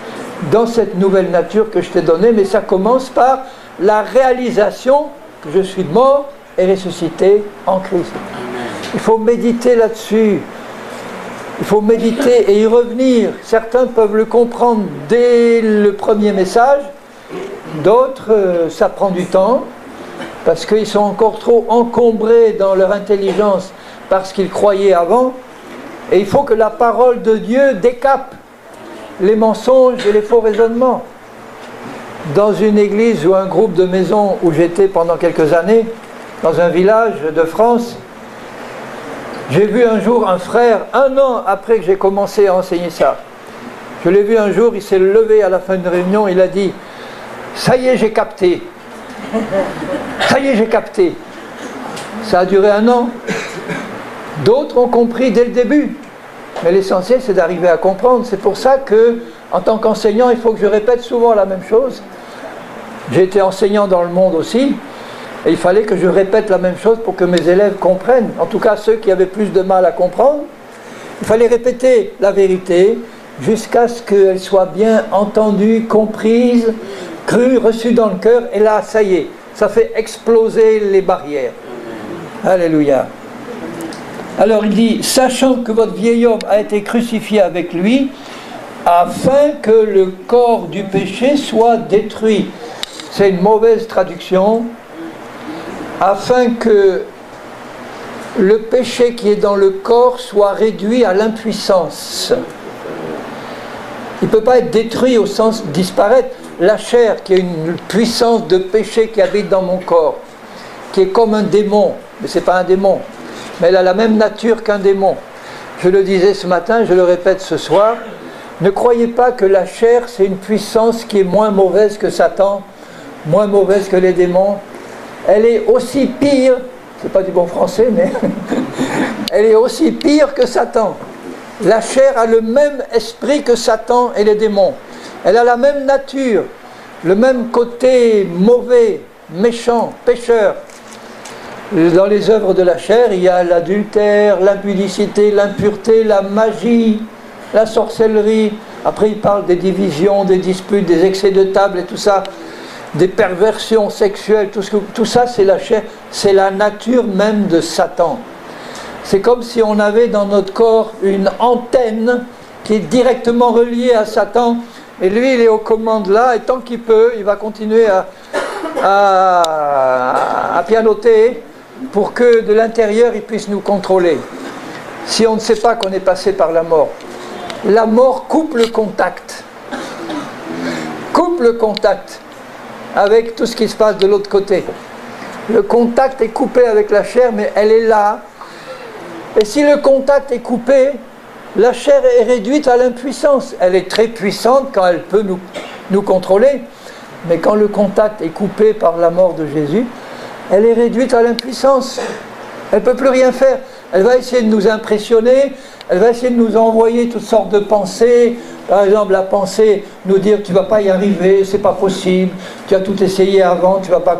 dans cette nouvelle nature que je t'ai donnée. Mais ça commence par la réalisation que je suis mort et ressuscité en Christ. » Il faut méditer là-dessus. Il faut méditer et y revenir. Certains peuvent le comprendre dès le premier message, d'autres, ça prend du temps, parce qu'ils sont encore trop encombrés dans leur intelligence par ce qu'ils croyaient avant. Et il faut que la parole de Dieu décape les mensonges et les faux raisonnements. Dans une église ou un groupe de maisons où j'étais pendant quelques années, dans un village de France, j'ai vu un jour un frère, 1 an après que j'ai commencé à enseigner ça. Je l'ai vu un jour, il s'est levé à la fin d'une réunion, il a dit « Ça y est, j'ai capté. Ça y est, j'ai capté. » Ça a duré 1 an. D'autres ont compris dès le début. Mais l'essentiel, c'est d'arriver à comprendre. C'est pour ça que, en tant qu'enseignant, il faut que je répète souvent la même chose. J'ai été enseignant dans le monde aussi. Et il fallait que je répète la même chose pour que mes élèves comprennent. En tout cas, ceux qui avaient plus de mal à comprendre. Il fallait répéter la vérité jusqu'à ce qu'elle soit bien entendue, comprise, crue, reçue dans le cœur. Et là, ça y est, ça fait exploser les barrières. Alléluia. Alors il dit, sachant que votre vieil homme a été crucifié avec lui, afin que le corps du péché soit détruit. C'est une mauvaise traduction. Afin que le péché qui est dans le corps soit réduit à l'impuissance. Il ne peut pas être détruit au sens disparaître. La chair, qui a une puissance de péché qui habite dans mon corps, qui est comme un démon, mais ce n'est pas un démon, mais elle a la même nature qu'un démon. Je le disais ce matin, je le répète ce soir, ne croyez pas que la chair, c'est une puissance qui est moins mauvaise que Satan, moins mauvaise que les démons. Elle est aussi pire, c'est pas du bon français, mais elle est aussi pire que Satan. La chair a le même esprit que Satan et les démons. Elle a la même nature, le même côté mauvais, méchant, pécheur. Dans les œuvres de la chair, il y a l'adultère, l'impudicité, l'impureté, la magie, la sorcellerie. Après, il parle des divisions, des disputes, des excès de table et tout ça. des perversions sexuelles, tout ça c'est la chair, c'est la nature même de Satan. C'est comme si on avait dans notre corps une antenne qui est directement reliée à Satan, et lui il est aux commandes là, et tant qu'il peut, il va continuer à pianoter pour que de l'intérieur il puisse nous contrôler. Si on ne sait pas qu'on est passé par la mort coupe le contact. Coupe le contact avec tout ce qui se passe de l'autre côté. Le contact est coupé avec la chair, mais elle est là. Et si le contact est coupé, la chair est réduite à l'impuissance. Elle est très puissante quand elle peut nous contrôler, mais quand le contact est coupé par la mort de Jésus, elle est réduite à l'impuissance. Elle ne peut plus rien faire. Elle va essayer de nous impressionner, elle va essayer de nous envoyer toutes sortes de pensées. Par exemple, la pensée, nous dire tu ne vas pas y arriver, c'est pas possible, tu as tout essayé avant, tu vas pas,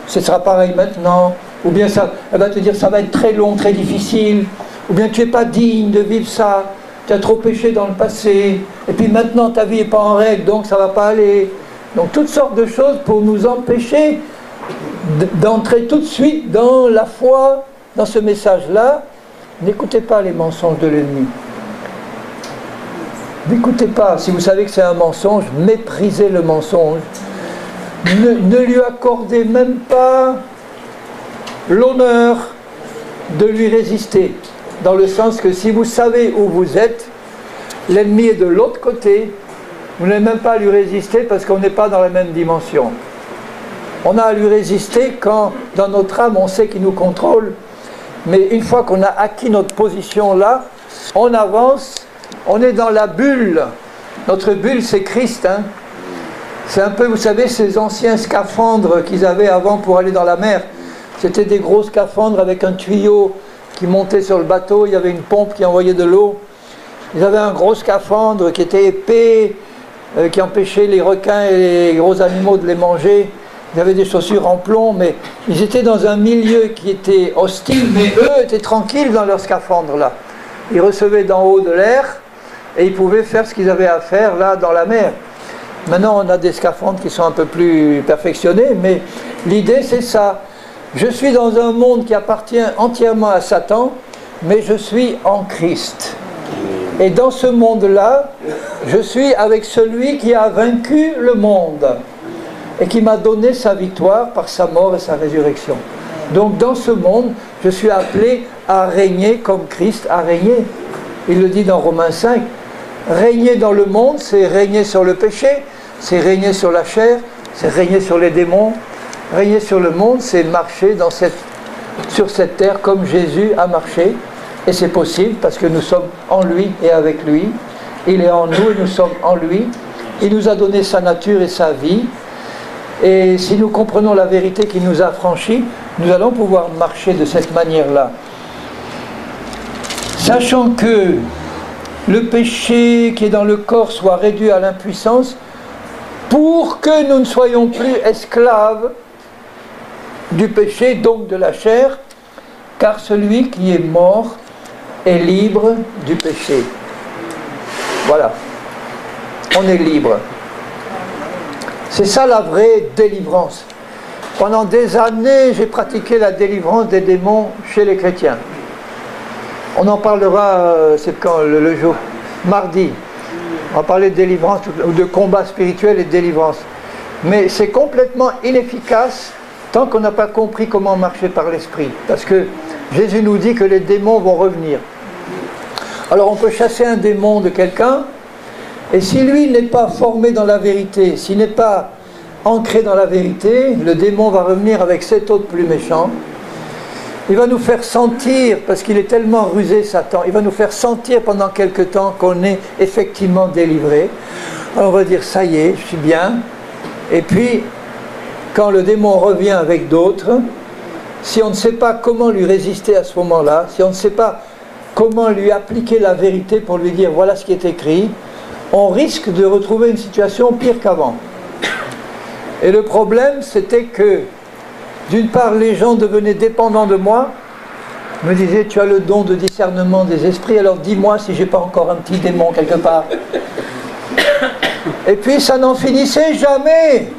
ce sera pareil maintenant. Ou bien elle va te dire ça va être très long, très difficile. Ou bien tu n'es pas digne de vivre ça, tu as trop péché dans le passé. Et puis maintenant ta vie n'est pas en règle, donc ça ne va pas aller. Donc toutes sortes de choses pour nous empêcher d'entrer tout de suite dans la foi, dans ce message-là. N'écoutez pas les mensonges de l'ennemi. N'écoutez pas, si vous savez que c'est un mensonge, méprisez le mensonge. Ne lui accordez même pas l'honneur de lui résister. Dans le sens que si vous savez où vous êtes, l'ennemi est de l'autre côté, vous n'avez même pas à lui résister parce qu'on n'est pas dans la même dimension. On a à lui résister quand, dans notre âme, on sait qu'il nous contrôle. Mais une fois qu'on a acquis notre position là, on avance, on est dans la bulle. Notre bulle, c'est Christ. Hein. C'est un peu, vous savez, ces anciens scaphandres qu'ils avaient avant pour aller dans la mer. C'était des gros scaphandres avec un tuyau qui montait sur le bateau, il y avait une pompe qui envoyait de l'eau. Ils avaient un gros scaphandre qui était épais, qui empêchait les requins et les gros animaux de les manger. Ils avaient des chaussures en plomb, mais ils étaient dans un milieu qui était hostile, mais eux étaient tranquilles dans leur scaphandre là. Ils recevaient d'en haut de l'air et ils pouvaient faire ce qu'ils avaient à faire là dans la mer. Maintenant on a des scaphandres qui sont un peu plus perfectionnés, mais l'idée c'est ça. Je suis dans un monde qui appartient entièrement à Satan, mais je suis en Christ. Et dans ce monde-là, je suis avec celui qui a vaincu le monde et qui m'a donné sa victoire par sa mort et sa résurrection. Donc dans ce monde, je suis appelé à régner comme Christ a régné. Il le dit dans Romains 5. Régner dans le monde, c'est régner sur le péché, c'est régner sur la chair, c'est régner sur les démons. Régner sur le monde, c'est marcher sur cette terre comme Jésus a marché. Et c'est possible parce que nous sommes en lui et avec lui. Il est en nous et nous sommes en lui. Il nous a donné sa nature et sa vie. Et si nous comprenons la vérité qui nous a franchis, nous allons pouvoir marcher de cette manière-là. Sachant que le péché qui est dans le corps soit réduit à l'impuissance, pour que nous ne soyons plus esclaves du péché, donc de la chair, car celui qui est mort est libre du péché. Voilà. On est libre. C'est ça la vraie délivrance. Pendant des années, j'ai pratiqué la délivrance des démons chez les chrétiens. On en parlera, c'est quand le jour, mardi. On va parler de délivrance, ou de combat spirituel et de délivrance. Mais c'est complètement inefficace tant qu'on n'a pas compris comment marcher par l'esprit. Parce que Jésus nous dit que les démons vont revenir. Alors on peut chasser un démon de quelqu'un, et si lui n'est pas formé dans la vérité, s'il n'est pas ancré dans la vérité, le démon va revenir avec 7 autres plus méchants. Il va nous faire sentir, parce qu'il est tellement rusé Satan, il va nous faire sentir pendant quelque temps qu'on est effectivement délivré. Alors on va dire ça y est, je suis bien. Et puis quand le démon revient avec d'autres, si on ne sait pas comment lui résister à ce moment-là, si on ne sait pas comment lui appliquer la vérité pour lui dire voilà ce qui est écrit, on risque de retrouver une situation pire qu'avant. Et le problème, c'était que d'une part, les gens devenaient dépendants de moi, me disaient tu as le don de discernement des esprits, alors dis-moi si j'ai pas encore un petit démon quelque part. Et puis ça n'en finissait jamais.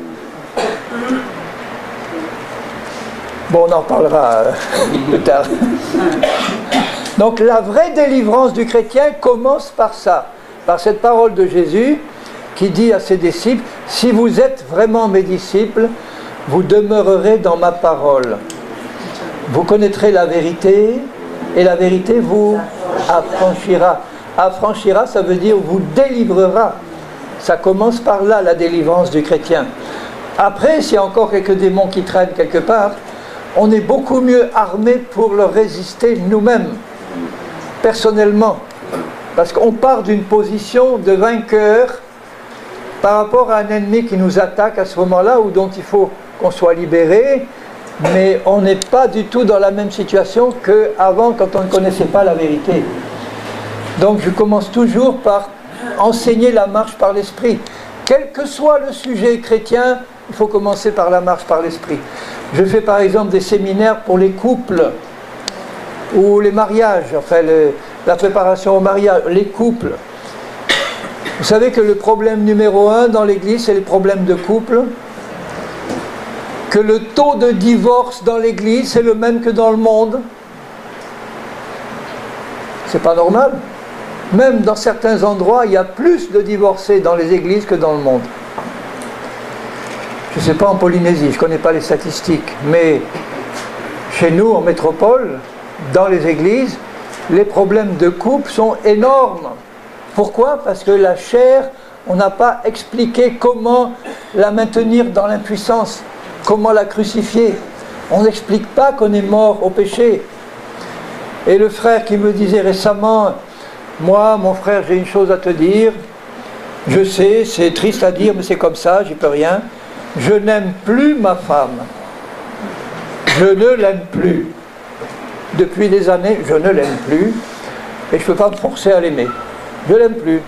Bon, on en parlera plus tard. Donc la vraie délivrance du chrétien commence par ça, par cette parole de Jésus qui dit à ses disciples, « Si vous êtes vraiment mes disciples, vous demeurerez dans ma parole. Vous connaîtrez la vérité, et la vérité vous affranchira. » Affranchira, ça veut dire vous délivrera. Ça commence par là, la délivrance du chrétien. Après, s'il y a encore quelques démons qui traînent quelque part, on est beaucoup mieux armé pour leur résister nous-mêmes, personnellement. Parce qu'on part d'une position de vainqueur par rapport à un ennemi qui nous attaque à ce moment-là, ou dont il faut qu'on soit libéré, mais on n'est pas du tout dans la même situation qu'avant, quand on ne connaissait pas la vérité. Donc je commence toujours par enseigner la marche par l'esprit. Quel que soit le sujet chrétien, il faut commencer par la marche par l'esprit. Je fais par exemple des séminaires pour les couples, ou les mariages, enfin la préparation au mariage, les couples. Vous savez que le problème numéro 1 dans l'Église, c'est les problèmes de couple. Que le taux de divorce dans l'Église, c'est le même que dans le monde. C'est pas normal. Même dans certains endroits, il y a plus de divorcés dans les églises que dans le monde. Je ne sais pas en Polynésie, je ne connais pas les statistiques, mais chez nous, en métropole, dans les églises, les problèmes de couple sont énormes. Pourquoi? Parce que la chair, on n'a pas expliqué comment la maintenir dans l'impuissance, comment la crucifier. On n'explique pas qu'on est mort au péché. Et le frère qui me disait récemment, moi, mon frère, j'ai une chose à te dire, je sais, c'est triste à dire, mais c'est comme ça, j'y peux rien. Je n'aime plus ma femme. Je ne l'aime plus. Depuis des années, je ne l'aime plus. Et je ne peux pas me forcer à l'aimer. Je ne l'aime plus.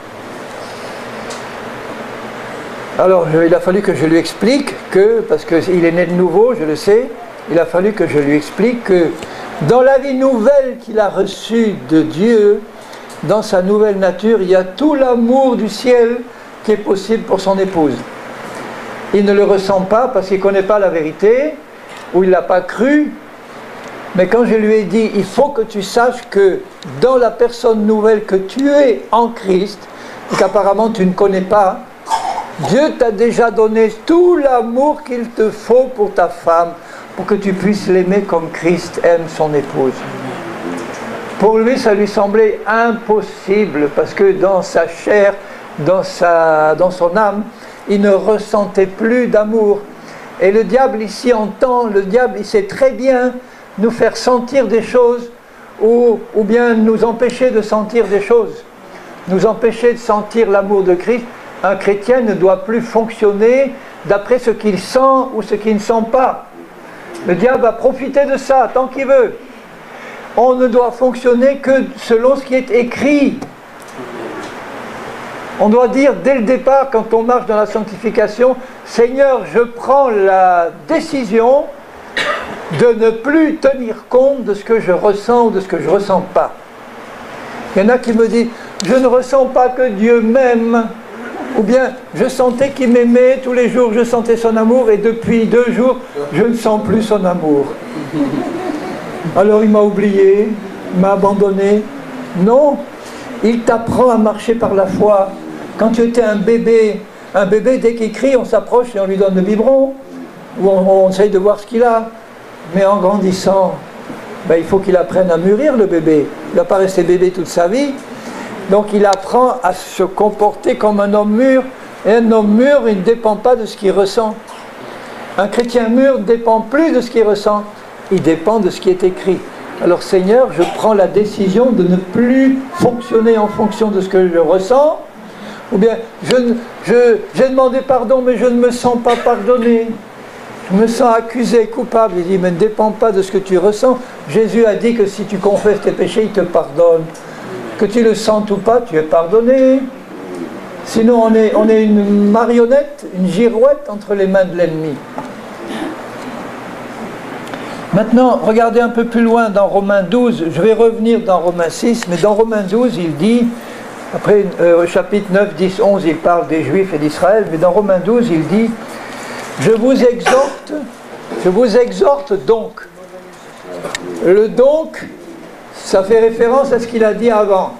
Alors, il a fallu que je lui explique que, parce qu'il est né de nouveau, je le sais, il a fallu que je lui explique que dans la vie nouvelle qu'il a reçue de Dieu, dans sa nouvelle nature, il y a tout l'amour du ciel qui est possible pour son épouse. Il ne le ressent pas parce qu'il ne connaît pas la vérité, ou il ne l'a pas cru, mais quand je lui ai dit, il faut que tu saches que dans la personne nouvelle que tu es en Christ, et qu'apparemment tu ne connais pas, Dieu t'a déjà donné tout l'amour qu'il te faut pour ta femme, pour que tu puisses l'aimer comme Christ aime son épouse. Pour lui, ça lui semblait impossible, parce que dans sa chair, dans son âme, il ne ressentait plus d'amour. Et le diable ici entend, le diable il sait très bien nous faire sentir des choses, ou bien nous empêcher de sentir des choses, nous empêcher de sentir l'amour de Christ. Un chrétien ne doit plus fonctionner d'après ce qu'il sent ou ce qu'il ne sent pas. Le diable va profiter de ça tant qu'il veut. On ne doit fonctionner que selon ce qui est écrit. On doit dire dès le départ, quand on marche dans la sanctification, « Seigneur, je prends la décision de ne plus tenir compte de ce que je ressens ou de ce que je ne ressens pas. » Il y en a qui me disent « Je ne ressens pas que Dieu m'aime. » Ou bien « Je sentais qu'il m'aimait, tous les jours je sentais son amour et depuis 2 jours, je ne sens plus son amour. » Alors il m'a oublié, il m'a abandonné. Non, il t'apprend à marcher par la foi. Quand tu étais un bébé dès qu'il crie, on s'approche et on lui donne le biberon, ou on essaye de voir ce qu'il a. Mais en grandissant, il faut qu'il apprenne à mûrir le bébé. Il ne va pas rester bébé toute sa vie. Donc il apprend à se comporter comme un homme mûr. Et un homme mûr, il ne dépend pas de ce qu'il ressent. Un chrétien mûr ne dépend plus de ce qu'il ressent. Il dépend de ce qui est écrit. Alors Seigneur, je prends la décision de ne plus fonctionner en fonction de ce que je ressens. Ou bien, j'ai demandé pardon, mais je ne me sens pas pardonné. Je me sens accusé, coupable. Il dit, mais ne dépend pas de ce que tu ressens. Jésus a dit que si tu confesses tes péchés, il te pardonne. Que tu le sentes ou pas, tu es pardonné. Sinon, on est une marionnette, une girouette entre les mains de l'ennemi. Maintenant, regardez un peu plus loin dans Romains 12. Je vais revenir dans Romains 6, mais dans Romains 12, il dit, après au chapitre 9, 10, 11, il parle des Juifs et d'Israël, mais dans Romains 12, il dit, Je vous exhorte donc. Le donc, ça fait référence à ce qu'il a dit avant.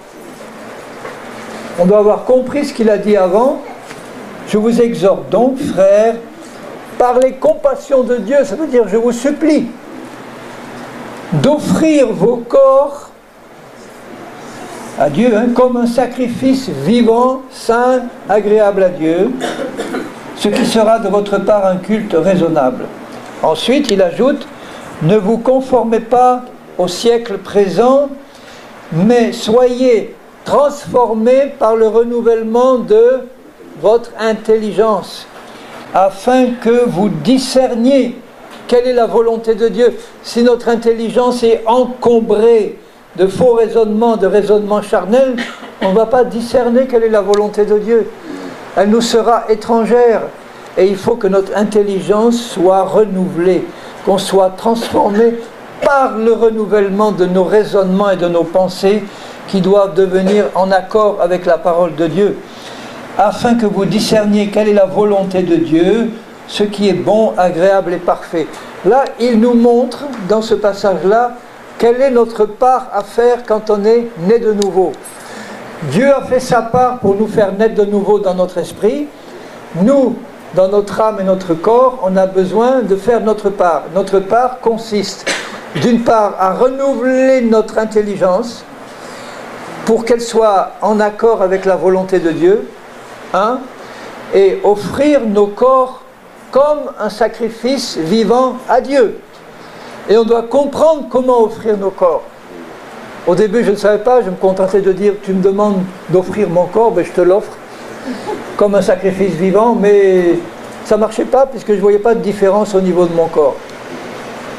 On doit avoir compris ce qu'il a dit avant. Je vous exhorte donc, frères, par les compassions de Dieu, ça veut dire je vous supplie, d'offrir vos corps à Dieu, comme un sacrifice vivant, saint, agréable à Dieu, ce qui sera de votre part un culte raisonnable. Ensuite, il ajoute, ne vous conformez pas au siècle présent, mais soyez transformés par le renouvellement de votre intelligence, afin que vous discerniez quelle est la volonté de Dieu. Si notre intelligence est encombrée de faux raisonnements, de raisonnements charnels, on ne va pas discerner quelle est la volonté de Dieu. Elle nous sera étrangère. Et il faut que notre intelligence soit renouvelée, qu'on soit transformé par le renouvellement de nos raisonnements et de nos pensées qui doivent devenir en accord avec la parole de Dieu, afin que vous discerniez quelle est la volonté de Dieu, ce qui est bon, agréable et parfait. Là, il nous montre, dans ce passage-là, quelle est notre part à faire quand on est né de nouveau. Dieu a fait sa part pour nous faire naître de nouveau dans notre esprit. Nous, dans notre âme et notre corps, on a besoin de faire notre part. Notre part consiste, d'une part, à renouveler notre intelligence pour qu'elle soit en accord avec la volonté de Dieu, et offrir nos corps comme un sacrifice vivant à Dieu. Et on doit comprendre comment offrir nos corps. Au début, je ne savais pas, je me contentais de dire, tu me demandes d'offrir mon corps, ben je te l'offre comme un sacrifice vivant, mais ça ne marchait pas puisque je ne voyais pas de différence au niveau de mon corps.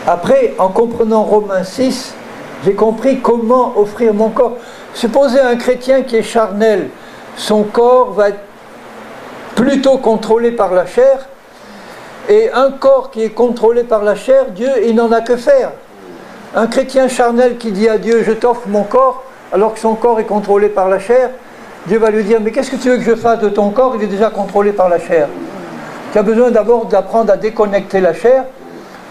Après, en comprenant Romains 6, j'ai compris comment offrir mon corps. Supposez un chrétien qui est charnel, son corps va être plutôt contrôlé par la chair, et un corps qui est contrôlé par la chair, Dieu, il n'en a que faire. Un chrétien charnel qui dit à Dieu, je t'offre mon corps, alors que son corps est contrôlé par la chair, Dieu va lui dire, mais qu'est-ce que tu veux que je fasse de ton corps? Il est déjà contrôlé par la chair. Tu as besoin d'abord d'apprendre à déconnecter la chair,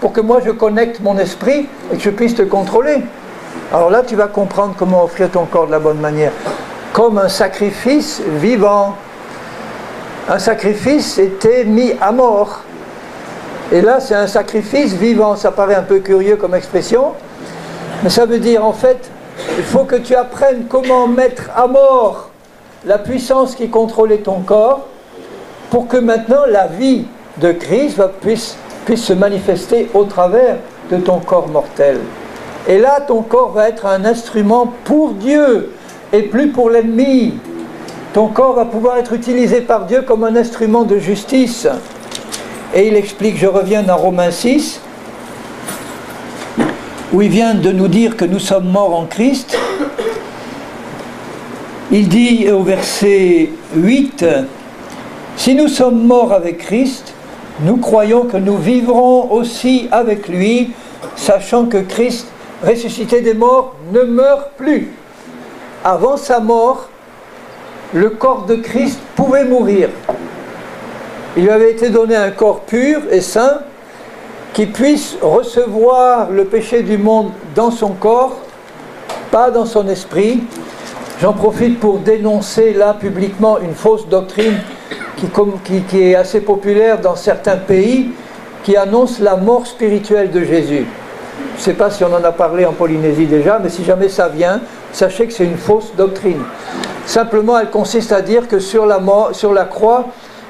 pour que moi je connecte mon esprit et que je puisse te contrôler. Alors là, tu vas comprendre comment offrir ton corps de la bonne manière. Comme un sacrifice vivant. Un sacrifice était mis à mort. Et là, c'est un sacrifice vivant. Ça paraît un peu curieux comme expression, mais ça veut dire, en fait, il faut que tu apprennes comment mettre à mort la puissance qui contrôlait ton corps, pour que maintenant la vie de Christ puisse se manifester au travers de ton corps mortel. Et là, ton corps va être un instrument pour Dieu et plus pour l'ennemi. Ton corps va pouvoir être utilisé par Dieu comme un instrument de justice. Et il explique, je reviens dans Romains 6, où il vient de nous dire que nous sommes morts en Christ. Il dit au verset 8, « Si nous sommes morts avec Christ, nous croyons que nous vivrons aussi avec lui, sachant que Christ, ressuscité des morts, ne meurt plus. » Avant sa mort, le corps de Christ pouvait mourir. Il lui avait été donné un corps pur et saint, qui puisse recevoir le péché du monde dans son corps, pas dans son esprit. J'en profite pour dénoncer là publiquement une fausse doctrine qui est assez populaire dans certains pays, qui annonce la mort spirituelle de Jésus. Je ne sais pas si on en a parlé en Polynésie déjà, mais si jamais ça vient, sachez que c'est une fausse doctrine. Simplement, elle consiste à dire que sur la croix,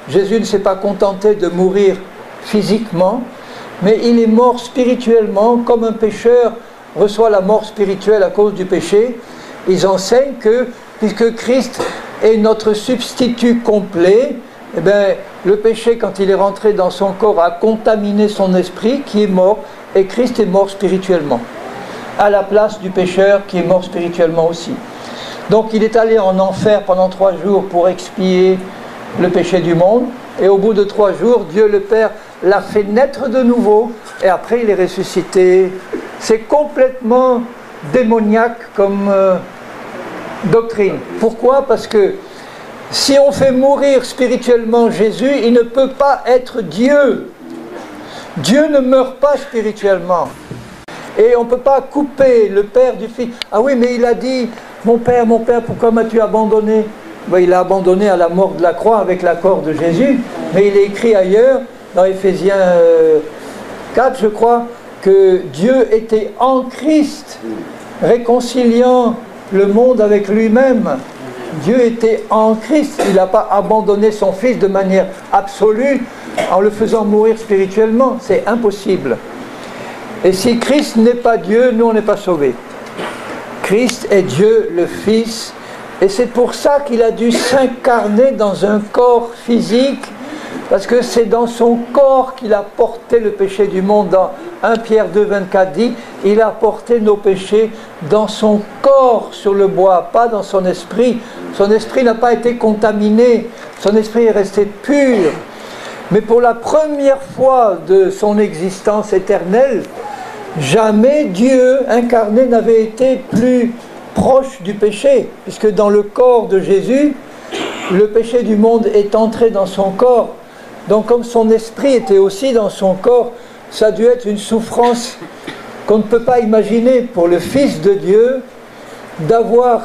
Jésus ne s'est pas contenté de mourir physiquement, mais il est mort spirituellement, comme un pécheur reçoit la mort spirituelle à cause du péché. Ils enseignent que, puisque Christ est notre substitut complet, eh bien, le péché, quand il est rentré dans son corps, a contaminé son esprit qui est mort, et Christ est mort spirituellement, à la place du pécheur qui est mort spirituellement aussi. Donc il est allé en enfer pendant 3 jours pour expier le péché du monde, et au bout de 3 jours, Dieu le Père l'a fait naître de nouveau, et après il est ressuscité. C'est complètement démoniaque comme doctrine. Pourquoi? Parce que si on fait mourir spirituellement Jésus, il ne peut pas être Dieu. Dieu ne meurt pas spirituellement. Et on ne peut pas couper le Père du Fils. Ah oui, mais il a dit, mon Père, pourquoi m'as-tu abandonné? Ben, il a abandonné à la mort de la croix avec l'accord de Jésus. Mais il est écrit ailleurs, dans Éphésiens 4, je crois, que Dieu était en Christ, réconciliant le monde avec lui-même. Dieu était en Christ. Il n'a pas abandonné son Fils de manière absolue en le faisant mourir spirituellement. C'est impossible. Et si Christ n'est pas Dieu, nous on n'est pas sauvés. Christ est Dieu, le Fils, et c'est pour ça qu'il a dû s'incarner dans un corps physique, parce que c'est dans son corps qu'il a porté le péché du monde. Dans 1 Pierre 2, 24 dit, il a porté nos péchés dans son corps sur le bois, pas dans son esprit. Son esprit n'a pas été contaminé, son esprit est resté pur. Mais pour la première fois de son existence éternelle, jamais Dieu incarné n'avait été plus proche du péché, puisque dans le corps de Jésus, le péché du monde est entré dans son corps. Donc comme son esprit était aussi dans son corps, ça a dû être une souffrance qu'on ne peut pas imaginer pour le Fils de Dieu, d'avoir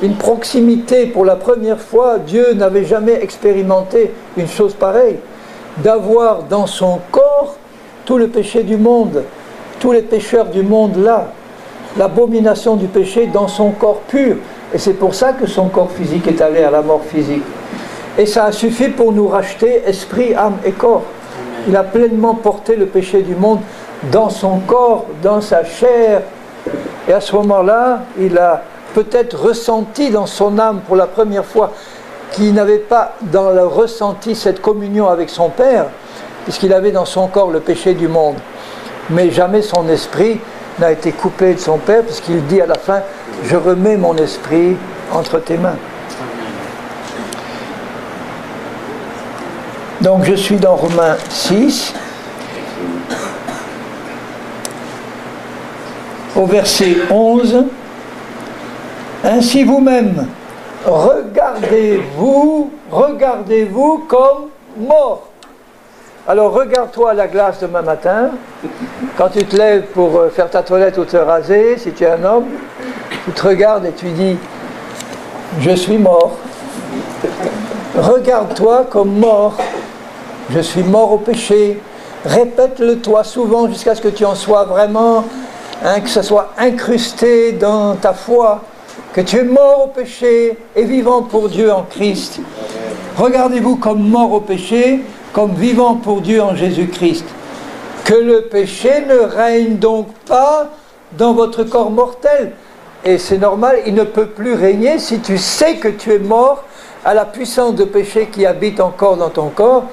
une proximité pour la première fois. Dieu n'avait jamais expérimenté une chose pareille, d'avoir dans son corps tout le péché du monde, tous les pécheurs du monde là, l'abomination du péché dans son corps pur. Et c'est pour ça que son corps physique est allé à la mort physique. Et ça a suffi pour nous racheter esprit, âme et corps. Il a pleinement porté le péché du monde dans son corps, dans sa chair. Et à ce moment-là, il a peut-être ressenti dans son âme pour la première fois qu'il n'avait pas dans le ressenti cette communion avec son Père, puisqu'il avait dans son corps le péché du monde. Mais jamais son esprit n'a été coupé de son Père, puisqu'il dit à la fin, je remets mon esprit entre tes mains. Donc je suis dans Romains 6, au verset 11. Ainsi vous-même, regardez-vous comme mort. Alors regarde-toi à la glace demain matin, quand tu te lèves pour faire ta toilette ou te raser, si tu es un homme, tu te regardes et tu dis, je suis mort. Regarde-toi comme mort. Je suis mort au péché. Répète-le toi souvent jusqu'à ce que tu en sois vraiment, que ça soit incrusté dans ta foi, que tu es mort au péché et vivant pour Dieu en Christ. Regardez-vous comme mort au péché, comme vivant pour Dieu en Jésus-Christ. Que le péché ne règne donc pas dans votre corps mortel. Et c'est normal, il ne peut plus régner si tu sais que tu es mort à la puissance de péché qui habite encore dans ton corps.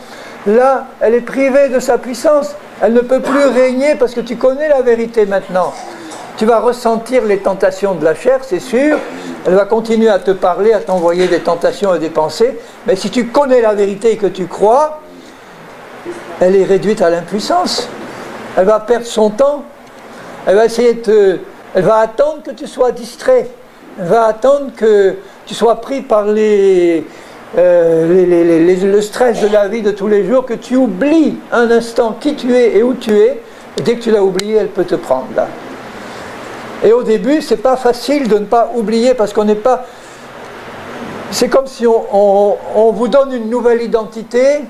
Là, elle est privée de sa puissance. Elle ne peut plus régner parce que tu connais la vérité maintenant. Tu vas ressentir les tentations de la chair, c'est sûr. Elle va continuer à te parler, à t'envoyer des tentations et des pensées. Mais si tu connais la vérité et que tu crois, elle est réduite à l'impuissance. Elle va perdre son temps. Elle va essayer elle va attendre que tu sois distrait. Elle va attendre que tu sois pris par le stress de la vie de tous les jours, que tu oublies un instant qui tu es et où tu es, et dès que tu l'as oublié, elle peut te prendre là. Et au début, c'est pas facile de ne pas oublier, parce qu'on n'est pas... C'est comme si on vous donne une nouvelle identité,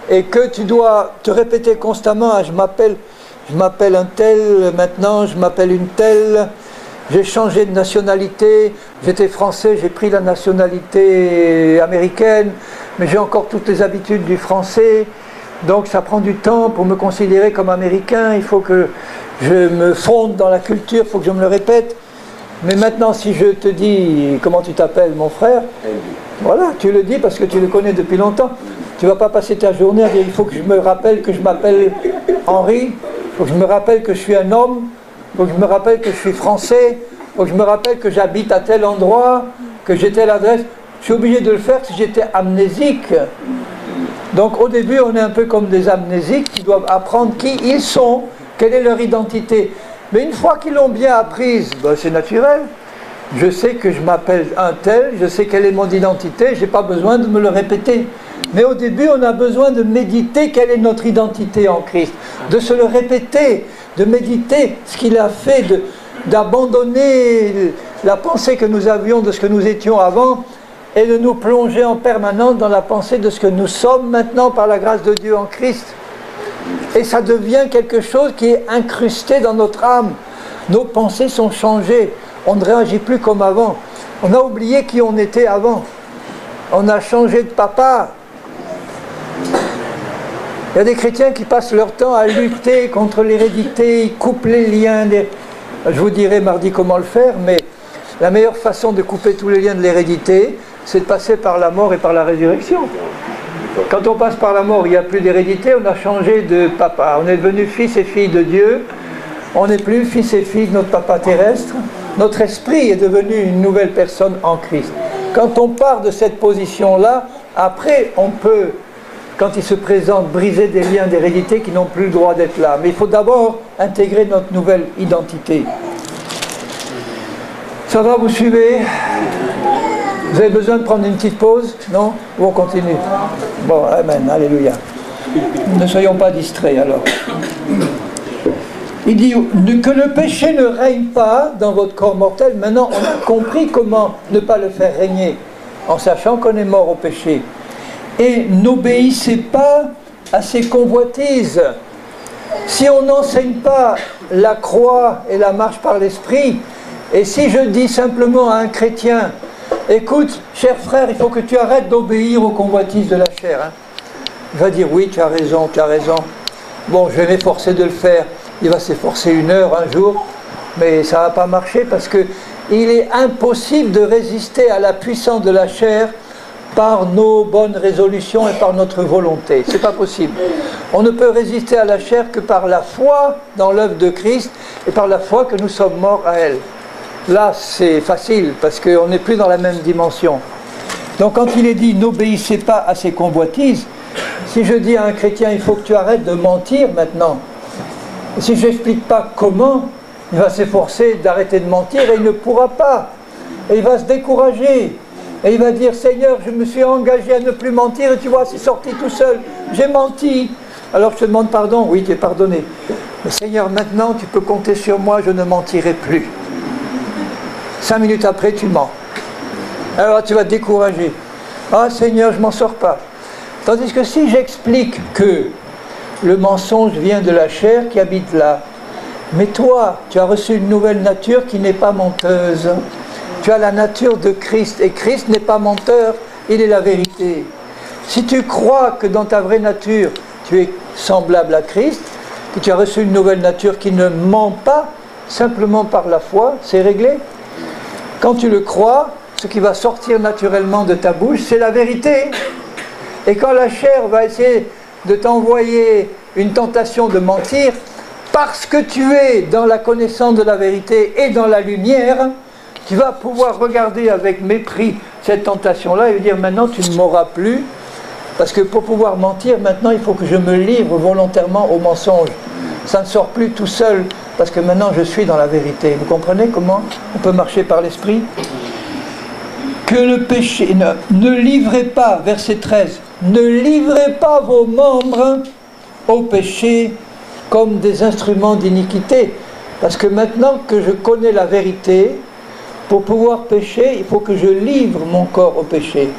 et que tu dois te répéter constamment, ah, je m'appelle un tel, maintenant je m'appelle une telle, j'ai changé de nationalité, j'étais français, j'ai pris la nationalité américaine, mais j'ai encore toutes les habitudes du français, donc ça prend du temps pour me considérer comme américain, il faut que je me fonde dans la culture, il faut que je me le répète. Mais maintenant, si je te dis comment tu t'appelles, mon frère, voilà, tu le dis parce que tu le connais depuis longtemps. Tu ne vas pas passer ta journée à dire il faut que je me rappelle que je m'appelle Henri, il faut que je me rappelle que je suis un homme, il faut que je me rappelle que je suis français, il faut que je me rappelle que j'habite à tel endroit, que j'ai telle adresse. Je suis obligé de le faire si j'étais amnésique. Donc au début, on est un peu comme des amnésiques qui doivent apprendre qui ils sont, quelle est leur identité. Mais une fois qu'ils l'ont bien apprise, ben c'est naturel. Je sais que je m'appelle un tel, je sais quelle est mon identité, je n'ai pas besoin de me le répéter. Mais au début, on a besoin de méditer quelle est notre identité en Christ, de se le répéter, de méditer ce qu'il a fait, d'abandonner la pensée que nous avions de ce que nous étions avant et de nous plonger en permanence dans la pensée de ce que nous sommes maintenant par la grâce de Dieu en Christ. Et ça devient quelque chose qui est incrusté dans notre âme. Nos pensées sont changées. On ne réagit plus comme avant. On a oublié qui on était avant. On a changé de papa. Il y a des chrétiens qui passent leur temps à lutter contre l'hérédité, ils coupent les liens. Je vous dirai mardi comment le faire, mais la meilleure façon de couper tous les liens de l'hérédité, c'est de passer par la mort et par la résurrection. Quand on passe par la mort, il n'y a plus d'hérédité, on a changé de papa. On est devenu fils et filles de Dieu. On n'est plus fils et filles de notre papa terrestre. Notre esprit est devenu une nouvelle personne en Christ. Quand on part de cette position-là, après, on peut, quand il se présente, briser des liens d'hérédité qui n'ont plus le droit d'être là. Mais il faut d'abord intégrer notre nouvelle identité. Ça va, vous suivez? Vous avez besoin de prendre une petite pause? Non? Ou on continue? Bon, amen, alléluia. Ne soyons pas distraits alors. Il dit que le péché ne règne pas dans votre corps mortel. Maintenant, on a compris comment ne pas le faire régner, en sachant qu'on est mort au péché. Et n'obéissez pas à ses convoitises. Si on n'enseigne pas la croix et la marche par l'esprit, et si je dis simplement à un chrétien, écoute, cher frère, il faut que tu arrêtes d'obéir aux convoitises de la chair. Hein. Il va dire, oui, tu as raison, tu as raison. Bon, je vais m'efforcer de le faire. Il va s'efforcer 1 heure, un jour, mais ça ne va pas marcher parce qu'il est impossible de résister à la puissance de la chair par nos bonnes résolutions et par notre volonté. Ce n'est pas possible. On ne peut résister à la chair que par la foi dans l'œuvre de Christ et par la foi que nous sommes morts à elle. Là, c'est facile parce qu'on n'est plus dans la même dimension. Donc quand il est dit « n'obéissez pas à ces convoitises », si je dis à un chrétien « il faut que tu arrêtes de mentir maintenant », si je n'explique pas comment, il va s'efforcer d'arrêter de mentir et il ne pourra pas. Et il va se décourager. Et il va dire, Seigneur, je me suis engagé à ne plus mentir et tu vois, c'est sorti tout seul. J'ai menti. Alors je te demande pardon. Oui, tu es pardonné. Mais Seigneur, maintenant, tu peux compter sur moi, je ne mentirai plus. 5 minutes après, tu mens. Alors tu vas te décourager. Ah Seigneur, je ne m'en sors pas. Tandis que si j'explique que le mensonge vient de la chair qui habite là. Mais toi, tu as reçu une nouvelle nature qui n'est pas menteuse. Tu as la nature de Christ. Et Christ n'est pas menteur, il est la vérité. Si tu crois que dans ta vraie nature, tu es semblable à Christ, que tu as reçu une nouvelle nature qui ne ment pas, simplement par la foi, c'est réglé. Quand tu le crois, ce qui va sortir naturellement de ta bouche, c'est la vérité. Et quand la chair va essayer de t'envoyer une tentation de mentir, parce que tu es dans la connaissance de la vérité et dans la lumière, tu vas pouvoir regarder avec mépris cette tentation-là et lui dire maintenant tu ne m'auras plus, parce que pour pouvoir mentir, maintenant il faut que je me livre volontairement au mensonge. Ça ne sort plus tout seul, parce que maintenant je suis dans la vérité. Vous comprenez comment on peut marcher par l'esprit? Que le péché, ne livrez pas, verset 13, ne livrez pas vos membres au péché comme des instruments d'iniquité. Parce que maintenant que je connais la vérité, pour pouvoir pécher, il faut que je livre mon corps au péché.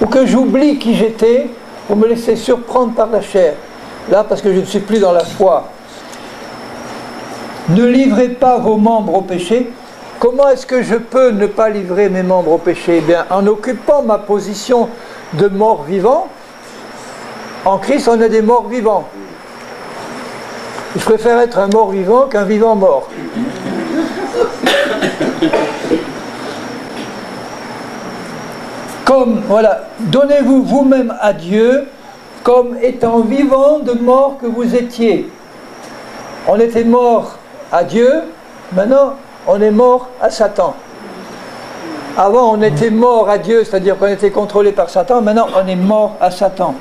Ou que j'oublie qui j'étais pour me laisser surprendre par la chair. Là, parce que je ne suis plus dans la foi. Ne livrez pas vos membres au péché. Comment est-ce que je peux ne pas livrer mes membres au péché? Eh bien, en occupant ma position de mort-vivant. En Christ, on est des morts vivants. Je préfère être un mort vivant qu'un vivant mort. Comme, voilà, donnez-vous vous-même à Dieu comme étant vivant de mort que vous étiez. On était mort à Dieu, maintenant on est mort à Satan. Avant on était mort à Dieu, c'est-à-dire qu'on était contrôlé par Satan, maintenant on est mort à Satan.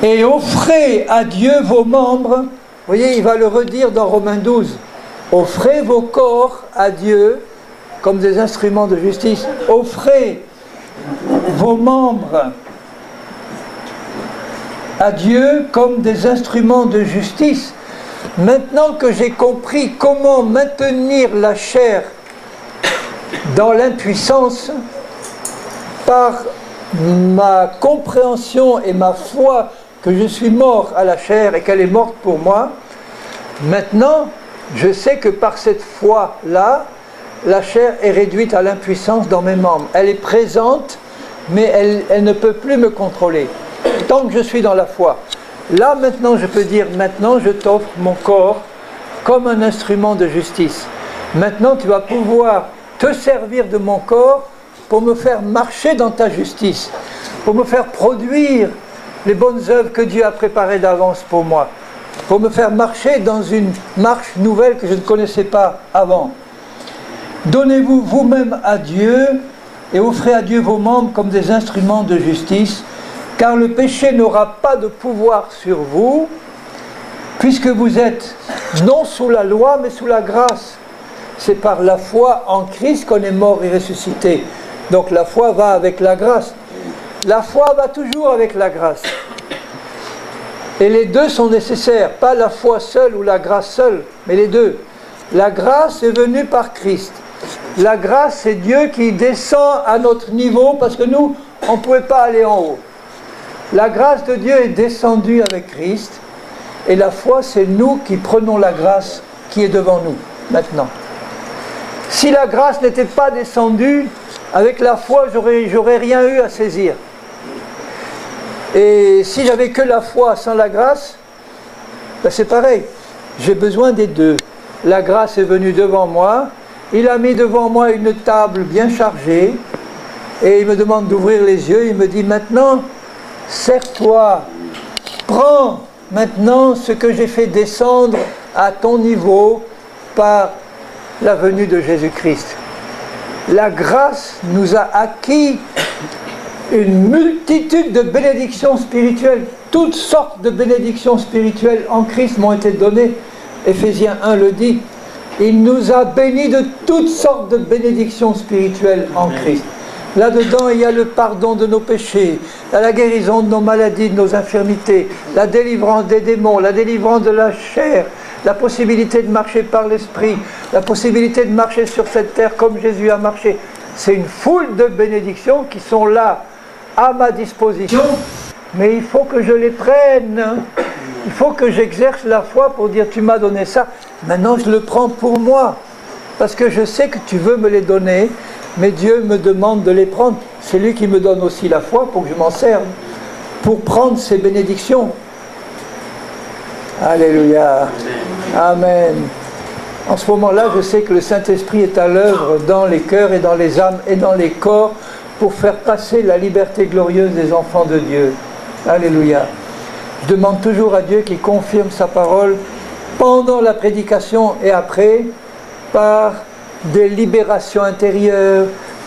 Et offrez à Dieu vos membres voyez, il va le redire dans Romains 12. Offrez vos corps à Dieu comme des instruments de justice. Offrez vos membres à Dieu comme des instruments de justice. Maintenant que j'ai compris comment maintenir la chair dans l'impuissance, par ma compréhension et ma foi que je suis mort à la chair et qu'elle est morte pour moi, maintenant je sais que par cette foi-là, la chair est réduite à l'impuissance dans mes membres. Elle est présente, mais elle ne peut plus me contrôler, tant que je suis dans la foi. Là maintenant je peux dire, maintenant je t'offre mon corps comme un instrument de justice. Maintenant tu vas pouvoir te servir de mon corps pour me faire marcher dans ta justice, pour me faire produire les bonnes œuvres que Dieu a préparées d'avance pour moi, pour me faire marcher dans une marche nouvelle que je ne connaissais pas avant. Donnez-vous vous-même à Dieu et offrez à Dieu vos membres comme des instruments de justice, car le péché n'aura pas de pouvoir sur vous, puisque vous êtes non sous la loi, mais sous la grâce. C'est par la foi en Christ qu'on est mort et ressuscité. Donc la foi va avec la grâce. La foi va toujours avec la grâce. Et les deux sont nécessaires, pas la foi seule ou la grâce seule, mais les deux. La grâce est venue par Christ. La grâce, c'est Dieu qui descend à notre niveau, parce que nous, on ne pouvait pas aller en haut. La grâce de Dieu est descendue avec Christ, et la foi, c'est nous qui prenons la grâce qui est devant nous, maintenant. Si la grâce n'était pas descendue, avec la foi, j'aurais rien eu à saisir. Et si j'avais que la foi sans la grâce, ben c'est pareil. J'ai besoin des deux. La grâce est venue devant moi, il a mis devant moi une table bien chargée, et il me demande d'ouvrir les yeux, il me dit maintenant, sers-toi, prends maintenant ce que j'ai fait descendre à ton niveau par la venue de Jésus-Christ. La grâce nous a acquis une multitude de bénédictions spirituelles. Toutes sortes de bénédictions spirituelles en Christ m'ont été données. Éphésiens 1 le dit. Il nous a bénis de toutes sortes de bénédictions spirituelles en Christ. Là-dedans, il y a le pardon de nos péchés, la guérison de nos maladies, de nos infirmités, la délivrance des démons, la délivrance de la chair, la possibilité de marcher par l'esprit, la possibilité de marcher sur cette terre comme Jésus a marché. C'est une foule de bénédictions qui sont là à ma disposition, mais il faut que je les prenne. Il faut que j'exerce la foi pour dire tu m'as donné ça, maintenant je le prends pour moi, parce que je sais que tu veux me les donner, mais Dieu me demande de les prendre. C'est lui qui me donne aussi la foi pour que je m'en serve, pour prendre ces bénédictions. Alléluia. Amen. En ce moment-là, je sais que le Saint-Esprit est à l'œuvre dans les cœurs et dans les âmes et dans les corps pour faire passer la liberté glorieuse des enfants de Dieu. Alléluia. Je demande toujours à Dieu qu'il confirme sa parole pendant la prédication et après, par des libérations intérieures,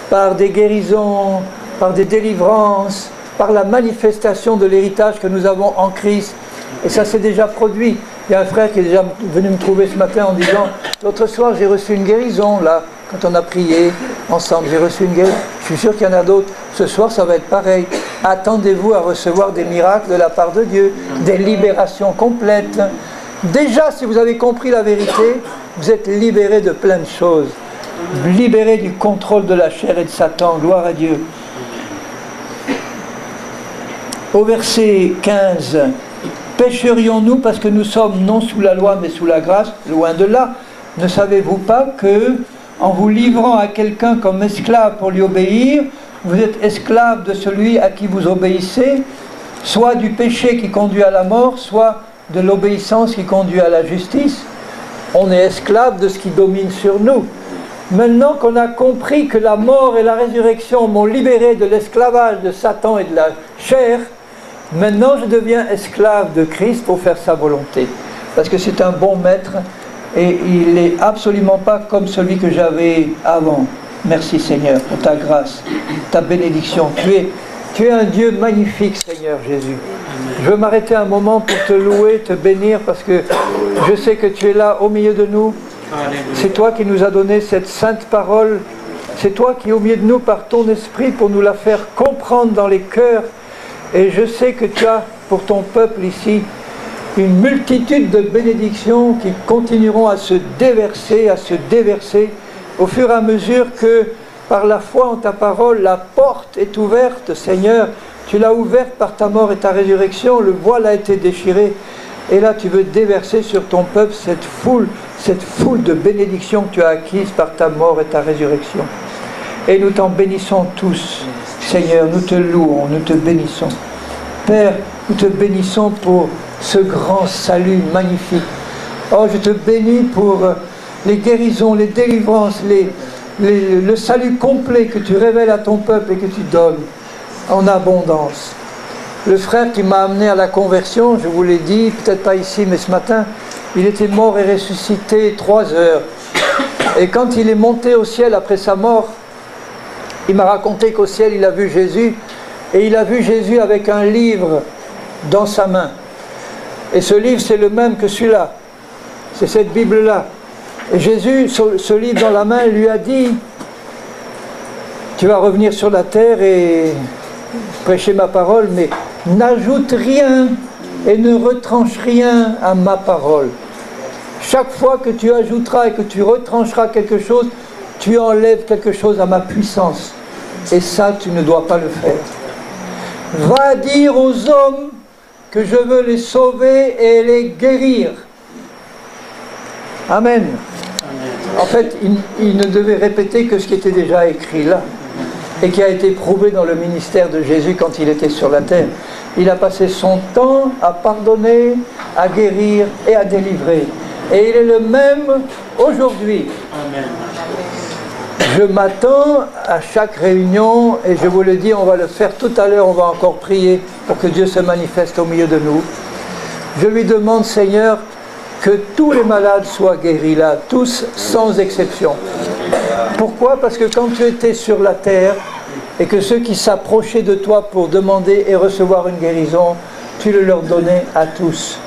par des guérisons, par des délivrances, par la manifestation de l'héritage que nous avons en Christ. Et ça s'est déjà produit. Il y a un frère qui est déjà venu me trouver ce matin en disant « L'autre soir, j'ai reçu une guérison, là, quand on a prié ensemble. J'ai reçu une guérison. Je suis sûr qu'il y en a d'autres. Ce soir, ça va être pareil. Attendez-vous à recevoir des miracles de la part de Dieu, des libérations complètes. Déjà, si vous avez compris la vérité, vous êtes libérés de plein de choses. Libérés du contrôle de la chair et de Satan. Gloire à Dieu. » Au verset 15... Pécherions-nous parce que nous sommes non sous la loi mais sous la grâce? Loin de là. Ne savez-vous pas que, en vous livrant à quelqu'un comme esclave pour lui obéir, vous êtes esclave de celui à qui vous obéissez, soit du péché qui conduit à la mort, soit de l'obéissance qui conduit à la justice? On est esclave de ce qui domine sur nous. Maintenant qu'on a compris que la mort et la résurrection m'ont libéré de l'esclavage de Satan et de la chair, maintenant je deviens esclave de Christ pour faire sa volonté. Parce que c'est un bon maître et il n'est absolument pas comme celui que j'avais avant. Merci Seigneur pour ta grâce, ta bénédiction. Tu es un Dieu magnifique Seigneur Jésus. Je veux m'arrêter un moment pour te louer, te bénir parce que Je sais que tu es là au milieu de nous. C'est toi qui nous as donné cette sainte parole. C'est toi qui es au milieu de nous par ton esprit pour nous la faire comprendre dans les cœurs. Et je sais que tu as pour ton peuple ici une multitude de bénédictions qui continueront à se déverser au fur et à mesure que par la foi en ta parole, la porte est ouverte, Seigneur. Tu l'as ouverte par ta mort et ta résurrection, le voile a été déchiré. Et là, tu veux déverser sur ton peuple cette foule de bénédictions que tu as acquises par ta mort et ta résurrection. Et nous t'en bénissons tous, Seigneur, nous te louons, nous te bénissons. Père, nous te bénissons pour ce grand salut magnifique. Oh, je te bénis pour les guérisons, les délivrances, le salut complet que tu révèles à ton peuple et que tu donnes en abondance. Le frère qui m'a amené à la conversion, je vous l'ai dit, peut-être pas ici, mais ce matin, il était mort et ressuscité 3 heures. Et quand il est monté au ciel après sa mort, il m'a raconté qu'au ciel, il a vu Jésus, et il a vu Jésus avec un livre dans sa main. Et ce livre, c'est le même que celui-là. C'est cette Bible-là. Et Jésus, ce livre dans la main, lui a dit, tu vas revenir sur la terre et prêcher ma parole, mais n'ajoute rien et ne retranche rien à ma parole. Chaque fois que tu ajouteras et que tu retrancheras quelque chose, tu enlèves quelque chose à ma puissance. Et ça, tu ne dois pas le faire. Va dire aux hommes que je veux les sauver et les guérir. Amen. En fait, il ne devait répéter que ce qui était déjà écrit là, et qui a été prouvé dans le ministère de Jésus quand il était sur la terre. Il a passé son temps à pardonner, à guérir et à délivrer. Et il est le même aujourd'hui. Amen. Je m'attends à chaque réunion, et je vous le dis, on va le faire tout à l'heure, on va encore prier pour que Dieu se manifeste au milieu de nous. Je lui demande, Seigneur, que tous les malades soient guéris là, tous sans exception. Pourquoi? Parce que quand tu étais sur la terre, et que ceux qui s'approchaient de toi pour demander et recevoir une guérison, tu le leur donnais à tous.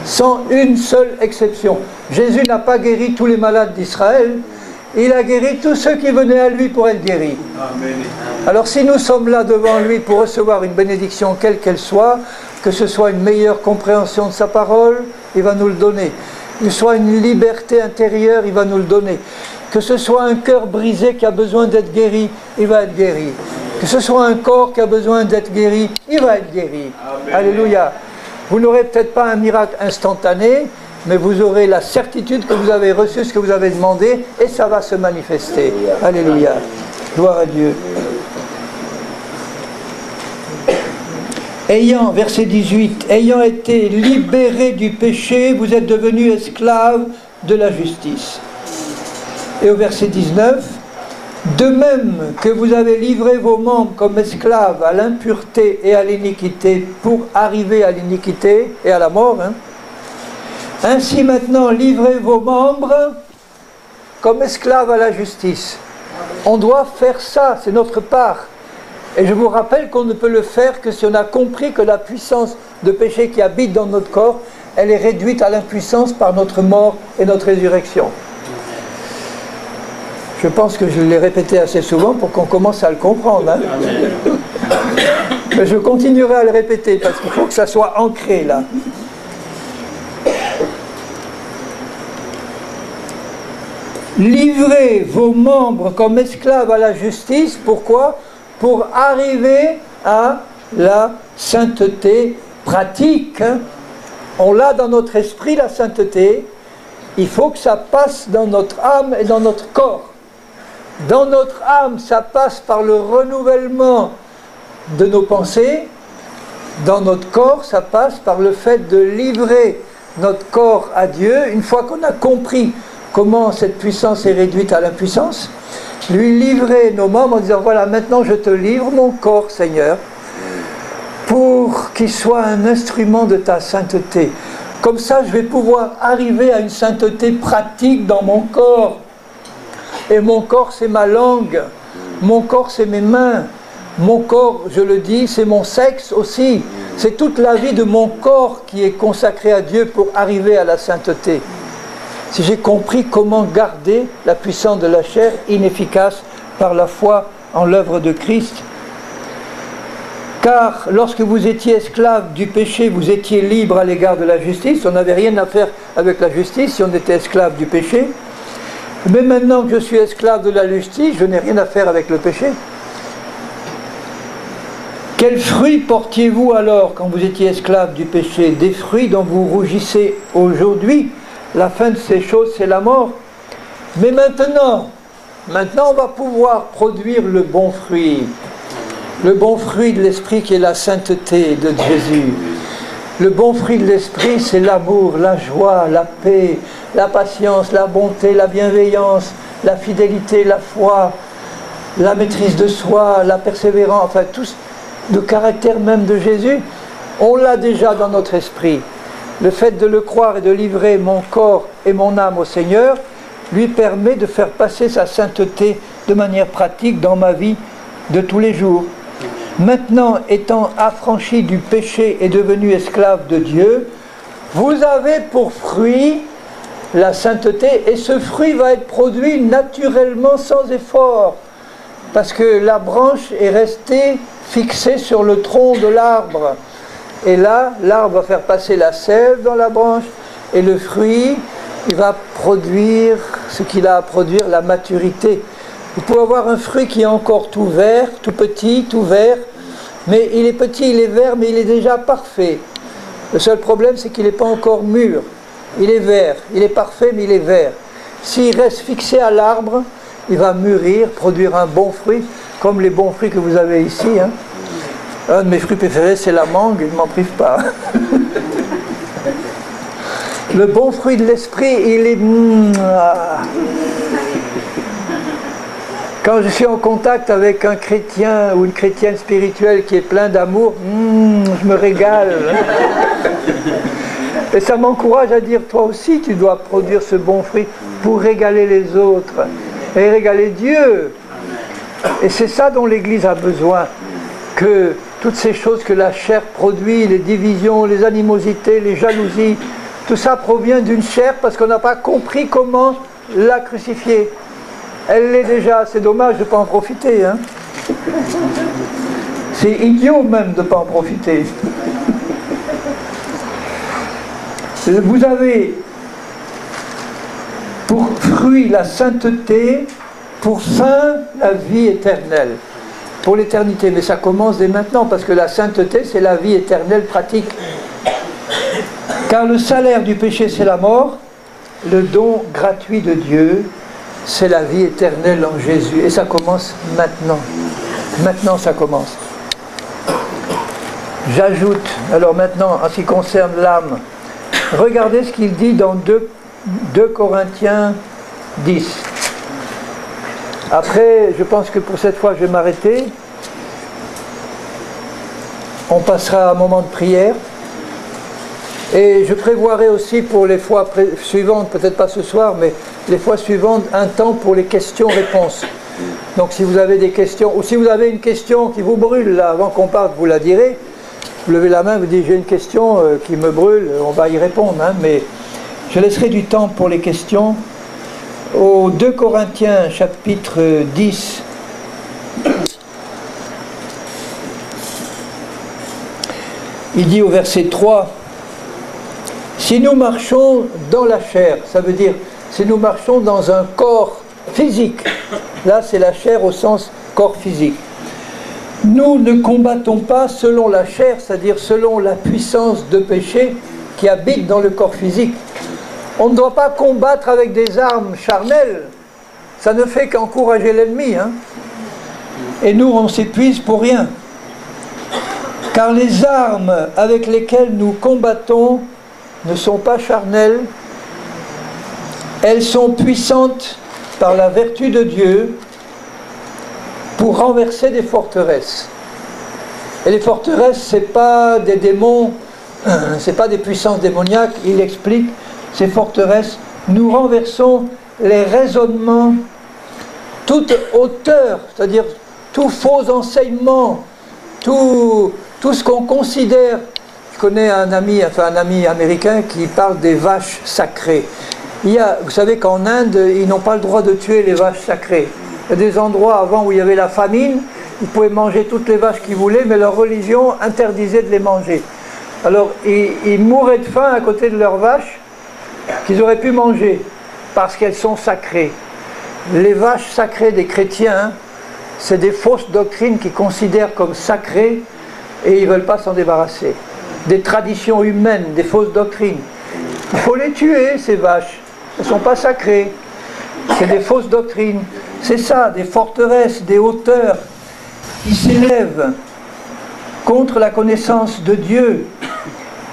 Sans une seule exception. Jésus n'a pas guéri tous les malades d'Israël, il a guéri tous ceux qui venaient à lui pour être guéris. Amen. Alors si nous sommes là devant lui pour recevoir une bénédiction quelle qu'elle soit, que ce soit une meilleure compréhension de sa parole, il va nous le donner. Que ce soit une liberté intérieure, il va nous le donner. Que ce soit un cœur brisé qui a besoin d'être guéri, il va être guéri. Que ce soit un corps qui a besoin d'être guéri, il va être guéri. Amen. Alléluia. Vous n'aurez peut-être pas un miracle instantané, mais vous aurez la certitude que vous avez reçu ce que vous avez demandé, et ça va se manifester. Alléluia. Gloire à Dieu. Verset 18, ayant été libérés du péché, vous êtes devenus esclaves de la justice. Et au verset 19, de même que vous avez livré vos membres comme esclaves à l'impureté et à l'iniquité pour arriver à l'iniquité et à la mort, ainsi maintenant livrez vos membres comme esclaves à la justice. On doit faire ça, c'est notre part. Et je vous rappelle qu'on ne peut le faire que si on a compris que la puissance de péché qui habite dans notre corps, elle est réduite à l'impuissance par notre mort et notre résurrection. Je pense que je l'ai répété assez souvent pour qu'on commence à le comprendre. Mais je continuerai à le répéter parce qu'il faut que ça soit ancré là. Livrez vos membres comme esclaves à la justice. Pourquoi? Pour arriver à la sainteté pratique. On l'a dans notre esprit, la sainteté. Il faut que ça passe dans notre âme et dans notre corps. Dans notre âme, ça passe par le renouvellement de nos pensées. Dans notre corps, ça passe par le fait de livrer notre corps à Dieu. Une fois qu'on a compris comment cette puissance est réduite à l'impuissance, lui livrer nos membres en disant, voilà, maintenant je te livre mon corps, Seigneur, pour qu'il soit un instrument de ta sainteté. Comme ça, je vais pouvoir arriver à une sainteté pratique dans mon corps. Et mon corps, c'est ma langue. Mon corps, c'est mes mains. Mon corps, je le dis, c'est mon sexe aussi. C'est toute la vie de mon corps qui est consacrée à Dieu pour arriver à la sainteté. Si j'ai compris comment garder la puissance de la chair inefficace par la foi en l'œuvre de Christ. Car lorsque vous étiez esclave du péché, vous étiez libre à l'égard de la justice. On n'avait rien à faire avec la justice si on était esclave du péché. Mais maintenant que je suis esclave de la justice, je n'ai rien à faire avec le péché. Quels fruits portiez-vous alors quand vous étiez esclave du péché? Des fruits dont vous rougissez aujourd'hui. La fin de ces choses, c'est la mort. Mais maintenant, on va pouvoir produire le bon fruit. Le bon fruit de l'esprit qui est la sainteté de Jésus. Le bon fruit de l'esprit, c'est l'amour, la joie, la paix, la patience, la bonté, la bienveillance, la fidélité, la foi, la maîtrise de soi, la persévérance, enfin tout le caractère même de Jésus. On l'a déjà dans notre esprit. Le fait de le croire et de livrer mon corps et mon âme au Seigneur lui permet de faire passer sa sainteté de manière pratique dans ma vie de tous les jours. Maintenant, étant affranchi du péché et devenu esclave de Dieu, vous avez pour fruit la sainteté, et ce fruit va être produit naturellement sans effort, parce que la branche est restée fixée sur le tronc de l'arbre. Et là, l'arbre va faire passer la sève dans la branche, et le fruit, il va produire ce qu'il a à produire, la maturité. Vous pouvez avoir un fruit qui est encore tout vert, tout petit, tout vert, mais il est petit, il est vert, mais il est déjà parfait. Le seul problème, c'est qu'il n'est pas encore mûr. Il est vert, il est parfait, mais il est vert. S'il reste fixé à l'arbre, il va mûrir, produire un bon fruit, comme les bons fruits que vous avez ici. Hein. Un de mes fruits préférés, c'est la mangue, je ne m'en prive pas. Le bon fruit de l'esprit, il est... Quand je suis en contact avec un chrétien ou une chrétienne spirituelle qui est plein d'amour, je me régale. Et ça m'encourage à dire, toi aussi, tu dois produire ce bon fruit pour régaler les autres et régaler Dieu. Et c'est ça dont l'Église a besoin, que toutes ces choses que la chair produit, les divisions, les animosités, les jalousies, tout ça provient d'une chair parce qu'on n'a pas compris comment la crucifier. Elle l'est déjà, c'est dommage de ne pas en profiter. Hein. C'est idiot même de ne pas en profiter. Vous avez pour fruit la sainteté, pour fin la vie éternelle, pour l'éternité. Mais ça commence dès maintenant, parce que la sainteté, c'est la vie éternelle pratique. Car le salaire du péché, c'est la mort, le don gratuit de Dieu, c'est la vie éternelle en Jésus. Et ça commence maintenant. Maintenant, ça commence. J'ajoute, alors maintenant, en ce qui concerne l'âme, regardez ce qu'il dit dans 2 Corinthiens 10. Après, je pense que pour cette fois, je vais m'arrêter. On passera à un moment de prière. Et je prévoirai aussi pour les fois suivantes, peut-être pas ce soir, mais les fois suivantes, un temps pour les questions-réponses. Donc si vous avez des questions, ou si vous avez une question qui vous brûle, là, avant qu'on parte, vous la direz. Vous levez la main, vous dites, j'ai une question qui me brûle, on va y répondre. Hein, mais je laisserai du temps pour les questions. Au 2 Corinthiens, chapitre 10, il dit au verset 3, si nous marchons dans la chair, ça veut dire si nous marchons dans un corps physique, là c'est la chair au sens corps physique, nous ne combattons pas selon la chair, c'est-à-dire selon la puissance de péché qui habite dans le corps physique. On ne doit pas combattre avec des armes charnelles, ça ne fait qu'encourager l'ennemi. Hein. Et nous on s'épuise pour rien. Car les armes avec lesquelles nous combattons ne sont pas charnelles, elles sont puissantes par la vertu de Dieu pour renverser des forteresses. Et les forteresses, ce n'est pas des démons, ce n'est pas des puissances démoniaques, il explique, ces forteresses, nous renversons les raisonnements, toute hauteur, c'est-à-dire tout faux enseignement, toute tout ce qu'on considère. Je connais un ami américain qui parle des vaches sacrées. Vous savez qu'en Inde, ils n'ont pas le droit de tuer les vaches sacrées. Il y a des endroits avant où il y avait la famine, ils pouvaient manger toutes les vaches qu'ils voulaient, mais leur religion interdisait de les manger. Alors ils mouraient de faim à côté de leurs vaches qu'ils auraient pu manger, parce qu'elles sont sacrées. Les vaches sacrées des chrétiens, c'est des fausses doctrines qu'ils considèrent comme sacrées et ils ne veulent pas s'en débarrasser. Des traditions humaines, des fausses doctrines. Il faut les tuer, ces vaches. Elles ne sont pas sacrées. C'est des fausses doctrines. C'est ça, des forteresses, des hauteurs qui s'élèvent contre la connaissance de Dieu.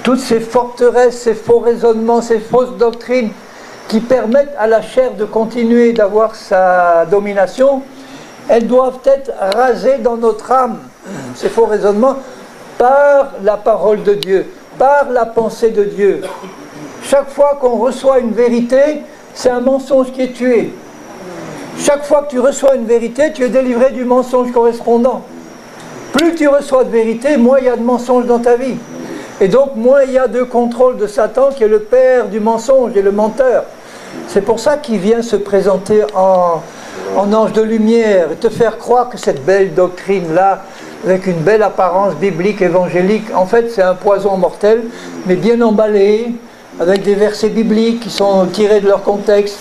Toutes ces forteresses, ces faux raisonnements, ces fausses doctrines qui permettent à la chair de continuer d'avoir sa domination, elles doivent être rasées dans notre âme, ces faux raisonnements, par la parole de Dieu, par la pensée de Dieu. Chaque fois qu'on reçoit une vérité, c'est un mensonge qui est tué. Chaque fois que tu reçois une vérité, tu es délivré du mensonge correspondant. Plus tu reçois de vérité, moins il y a de mensonges dans ta vie. Et donc, moins il y a de contrôle de Satan, qui est le père du mensonge et le menteur. C'est pour ça qu'il vient se présenter en ange de lumière, et te faire croire que cette belle doctrine-là, avec une belle apparence biblique, évangélique, en fait c'est un poison mortel, mais bien emballé, avec des versets bibliques qui sont tirés de leur contexte,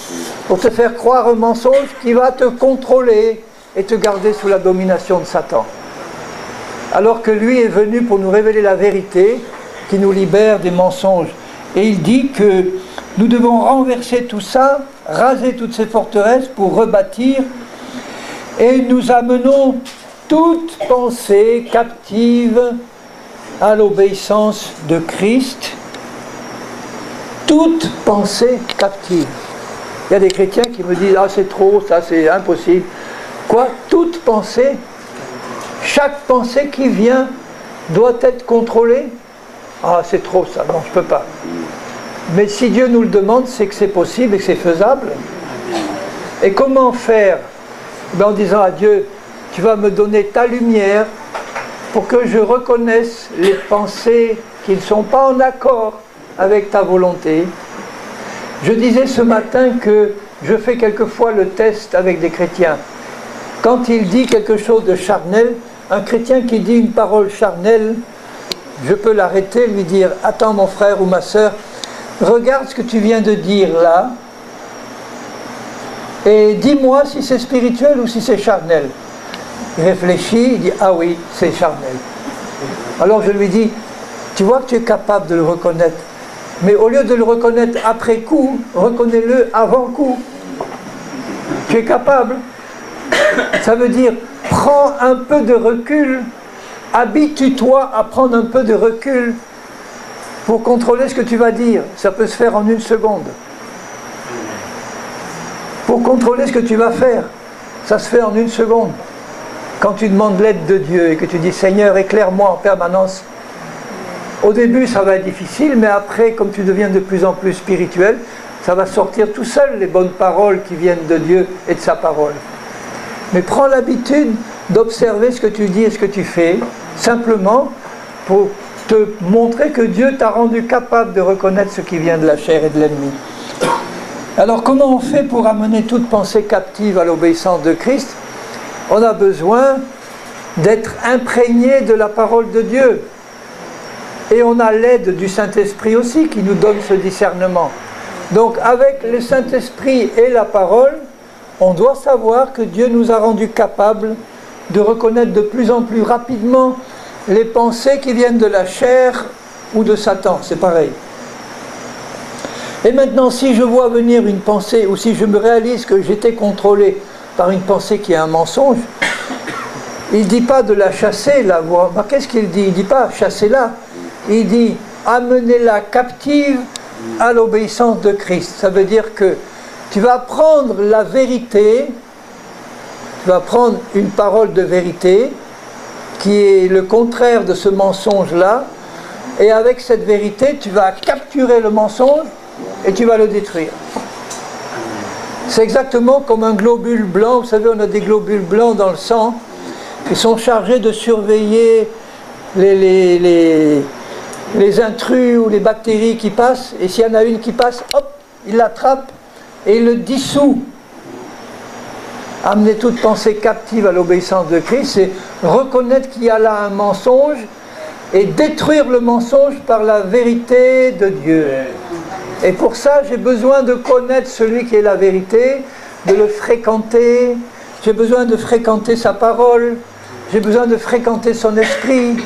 pour te faire croire un mensonge qui va te contrôler et te garder sous la domination de Satan. Alors que lui est venu pour nous révéler la vérité, qui nous libère des mensonges. Et il dit que nous devons renverser tout ça, raser toutes ces forteresses pour rebâtir, et nous amenons toute pensée captive à l'obéissance de Christ. Toute pensée captive. Il y a des chrétiens qui me disent « Ah, c'est trop, ça c'est impossible ». Quoi? Toute pensée? Chaque pensée qui vient doit être contrôlée? Ah, c'est trop ça, non, je ne peux pas. Mais si Dieu nous le demande, c'est que c'est possible et que c'est faisable. Et comment faire? Ben, en disant à Dieu, tu vas me donner ta lumière pour que je reconnaisse les pensées qui ne sont pas en accord avec ta volonté. Je disais ce matin que je fais quelquefois le test avec des chrétiens. Quand il dit quelque chose de charnel, un chrétien qui dit une parole charnelle, je peux l'arrêter, lui dire « Attends mon frère ou ma sœur, regarde ce que tu viens de dire là, et dis-moi si c'est spirituel ou si c'est charnel. » Il réfléchit, il dit « Ah oui, c'est charnel. » Alors je lui dis « Tu vois que tu es capable de le reconnaître, mais au lieu de le reconnaître après coup, reconnais-le avant coup. Tu es capable. Ça veut dire, prends un peu de recul, habitue-toi à prendre un peu de recul pour contrôler ce que tu vas dire. Ça peut se faire en 1 seconde. Pour contrôler ce que tu vas faire, ça se fait en 1 seconde. Quand tu demandes l'aide de Dieu et que tu dis « Seigneur, éclaire-moi en permanence », au début, ça va être difficile, mais après, comme tu deviens de plus en plus spirituel, ça va sortir tout seul, les bonnes paroles qui viennent de Dieu et de sa parole. Mais prends l'habitude d'observer ce que tu dis et ce que tu fais, simplement pour te montrer que Dieu t'a rendu capable de reconnaître ce qui vient de la chair et de l'ennemi. Alors, comment on fait pour amener toute pensée captive à l'obéissance de Christ? On a besoin d'être imprégné de la parole de Dieu. Et on a l'aide du Saint-Esprit aussi qui nous donne ce discernement. Donc avec le Saint-Esprit et la parole, on doit savoir que Dieu nous a rendus capables de reconnaître de plus en plus rapidement les pensées qui viennent de la chair ou de Satan, c'est pareil. Et maintenant, si je vois venir une pensée, ou si je me réalise que j'étais contrôlé par une pensée qui est un mensonge, il ne dit pas de la chasser, la voix. Qu'est-ce qu'il dit? Il ne dit pas chassez-la. Il dit amenez-la captive à l'obéissance de Christ. Ça veut dire que tu vas prendre la vérité, tu vas prendre une parole de vérité qui est le contraire de ce mensonge-là, et avec cette vérité, tu vas capturer le mensonge et tu vas le détruire. C'est exactement comme un globule blanc. Vous savez, on a des globules blancs dans le sang qui sont chargés de surveiller les intrus ou les bactéries qui passent, et s'il y en a une qui passe, hop, il l'attrape et il le dissout. Amener toute pensée captive à l'obéissance de Christ, c'est reconnaître qu'il y a là un mensonge et détruire le mensonge par la vérité de Dieu. Et pour ça, j'ai besoin de connaître celui qui est la vérité, de le fréquenter, j'ai besoin de fréquenter sa parole, j'ai besoin de fréquenter son esprit,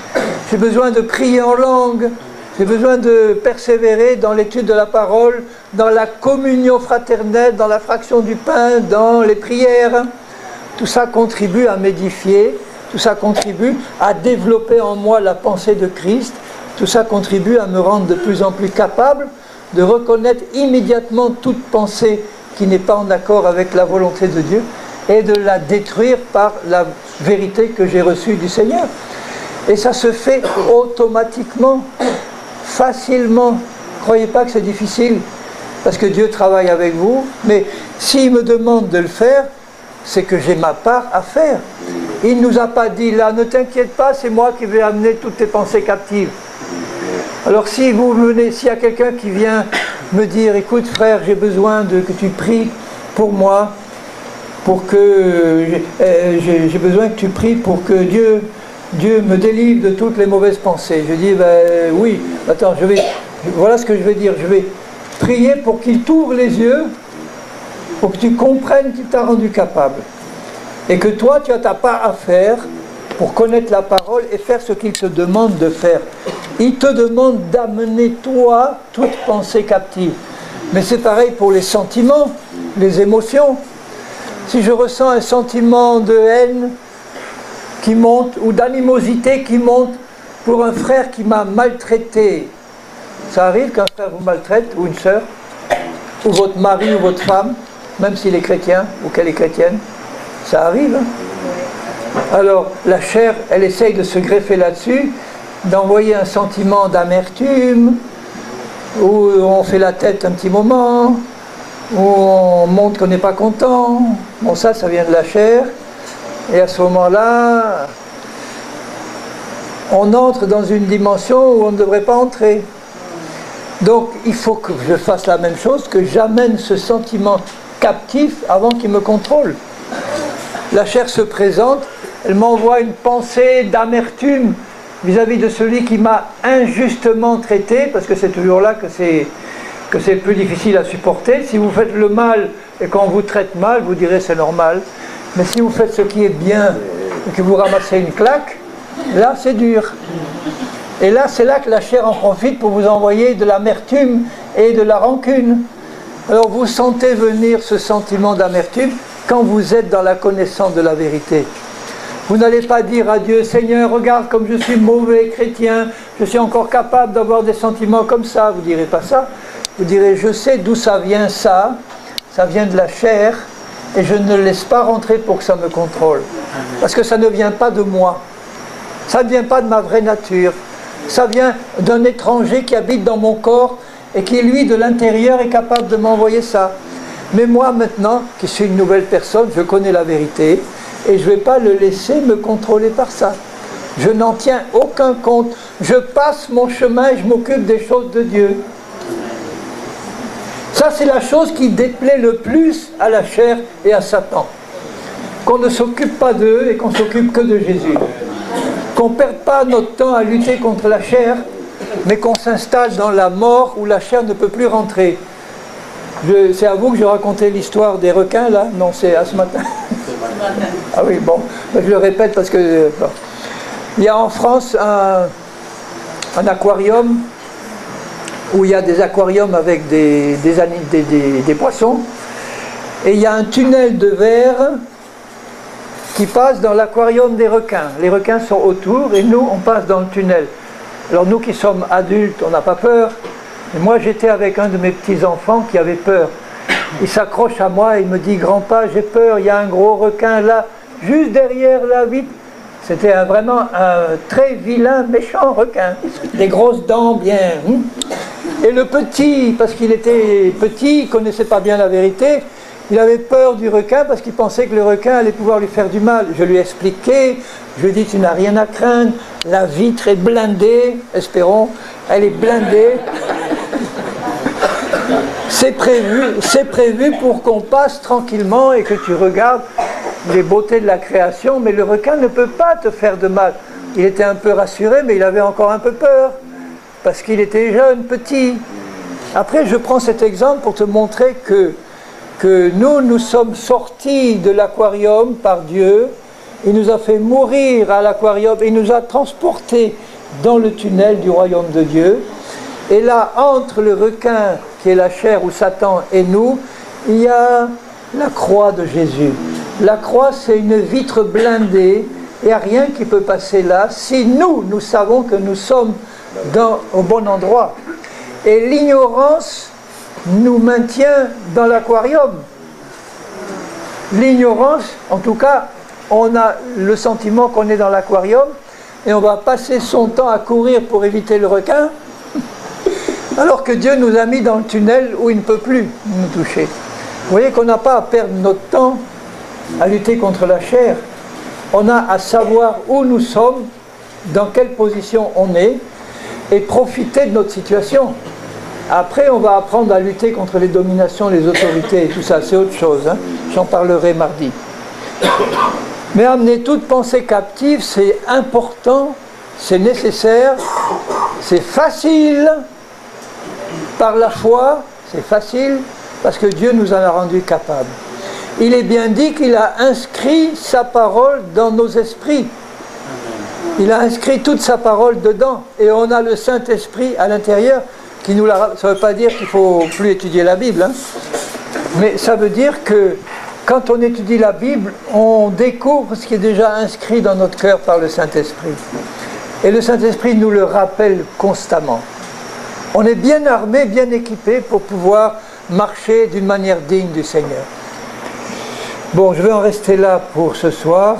j'ai besoin de prier en langue, j'ai besoin de persévérer dans l'étude de la parole, dans la communion fraternelle, dans la fraction du pain, dans les prières. Tout ça contribue à m'édifier, tout ça contribue à développer en moi la pensée de Christ, tout ça contribue à me rendre de plus en plus capable de reconnaître immédiatement toute pensée qui n'est pas en accord avec la volonté de Dieu et de la détruire par la vérité que j'ai reçue du Seigneur. Et ça se fait automatiquement, facilement. Ne croyez pas que c'est difficile, parce que Dieu travaille avec vous, mais s'il me demande de le faire, c'est que j'ai ma part à faire. Il ne nous a pas dit là, ne t'inquiète pas, c'est moi qui vais amener toutes tes pensées captives. Alors si vous venez, s'il y a quelqu'un qui vient me dire, écoute frère, j'ai besoin que tu pries pour moi, pour que j'ai besoin que tu pries pour que Dieu me délivre de toutes les mauvaises pensées. Je dis, ben oui, attends, voilà ce que je vais dire, je vais prier pour qu'il t'ouvre les yeux, pour que tu comprennes qu'il t'a rendu capable. Et que toi, tu as ta part à faire pour connaître la parole et faire ce qu'il te demande de faire. Il te demande d'amener toi toute pensée captive. Mais c'est pareil pour les sentiments, les émotions. Si je ressens un sentiment de haine qui monte, ou d'animosité qui monte pour un frère qui m'a maltraité, ça arrive qu'un frère vous maltraite, ou une sœur, ou votre mari ou votre femme, même s'il est chrétien, ou qu'elle est chrétienne, ça arrive. Alors la chair, elle essaye de se greffer là-dessus, d'envoyer un sentiment d'amertume, où on fait la tête un petit moment, où on montre qu'on n'est pas content. Bon, ça vient de la chair. Et à ce moment-là, on entre dans une dimension où on ne devrait pas entrer. Donc il faut que je fasse la même chose, que j'amène ce sentiment captif avant qu'il me contrôle. La chair se présente, elle m'envoie une pensée d'amertume vis-à-vis de celui qui m'a injustement traité, parce que c'est toujours là que c'est plus difficile à supporter. Si vous faites le mal et qu'on vous traite mal, vous direz c'est normal. Mais si vous faites ce qui est bien et que vous ramassez une claque, là c'est dur. Et là c'est là que la chair en profite pour vous envoyer de l'amertume et de la rancune. Alors vous sentez venir ce sentiment d'amertume quand vous êtes dans la connaissance de la vérité. Vous n'allez pas dire à Dieu, Seigneur, regarde comme je suis mauvais chrétien, je suis encore capable d'avoir des sentiments comme ça. Vous ne direz pas ça. Vous direz, je sais d'où ça vient ça vient de la chair, et je ne le laisse pas rentrer pour que ça me contrôle. Parce que ça ne vient pas de moi. Ça ne vient pas de ma vraie nature. Ça vient d'un étranger qui habite dans mon corps et qui, lui, de l'intérieur, est capable de m'envoyer ça. Mais moi, maintenant, qui suis une nouvelle personne, je connais la vérité, et je ne vais pas le laisser me contrôler par ça. Je n'en tiens aucun compte. Je passe mon chemin et je m'occupe des choses de Dieu. Ça, c'est la chose qui déplaît le plus à la chair et à Satan. Qu'on ne s'occupe pas d'eux et qu'on s'occupe que de Jésus. Qu'on ne perde pas notre temps à lutter contre la chair, mais qu'on s'installe dans la mort où la chair ne peut plus rentrer. C'est à vous que je racontais l'histoire des requins, là? Non, c'est à ce matin. Ah oui, bon, je le répète parce que... Bon. Il y a en France un aquarium où il y a des aquariums avec des poissons, et il y a un tunnel de verre qui passe dans l'aquarium des requins. Les requins sont autour et nous, on passe dans le tunnel. Alors nous qui sommes adultes, on n'a pas peur. Et moi, j'étais avec un de mes petits-enfants qui avait peur. Il s'accroche à moi et il me dit, grand-pa, j'ai peur, il y a un gros requin là, juste derrière là, vite. C'était vraiment un très vilain, méchant requin. Des grosses dents bien. Et le petit, parce qu'il était petit, il ne connaissait pas bien la vérité, Il avait peur du requin parce qu'il pensait que le requin allait pouvoir lui faire du mal. Je lui ai expliqué, je lui ai dit, tu n'as rien à craindre, la vitre est blindée, espérons, elle est blindée. C'est prévu pour qu'on passe tranquillement et que tu regardes les beautés de la création, mais le requin ne peut pas te faire de mal. Il était un peu rassuré, mais il avait encore un peu peur, parce qu'il était jeune, petit. Après, je prends cet exemple pour te montrer que nous sommes sortis de l'aquarium par Dieu. Il nous a fait mourir à l'aquarium, il nous a transportés dans le tunnel du royaume de Dieu. Et là, entre le requin, qui est la chair, ou Satan, et nous, il y a la croix de Jésus. La croix, c'est une vitre blindée, il n'y a rien qui peut passer là, si nous savons que nous sommes au bon endroit. Et l'ignorance nous maintient dans l'aquarium. L'ignorance, en tout cas, on a le sentiment qu'on est dans l'aquarium, et on va passer son temps à courir pour éviter le requin, alors que Dieu nous a mis dans le tunnel où il ne peut plus nous toucher. Vous voyez qu'on n'a pas à perdre notre temps à lutter contre la chair. On a à savoir où nous sommes, dans quelle position on est, et profiter de notre situation. Après, on va apprendre à lutter contre les dominations, les autorités et tout ça, c'est autre chose. Hein. J'en parlerai mardi. Mais amener toute pensée captive, c'est important, c'est nécessaire, c'est facile. Par la foi, c'est facile, parce que Dieu nous en a rendu capables. Il est bien dit qu'il a inscrit sa parole dans nos esprits. Il a inscrit toute sa parole dedans. Et on a le Saint-Esprit à l'intérieur qui nous la... Ça ne veut pas dire qu'il ne faut plus étudier la Bible. Hein. Mais ça veut dire que quand on étudie la Bible, on découvre ce qui est déjà inscrit dans notre cœur par le Saint-Esprit. Et le Saint-Esprit nous le rappelle constamment. On est bien armé, bien équipé pour pouvoir marcher d'une manière digne du Seigneur. Bon, je vais en rester là pour ce soir.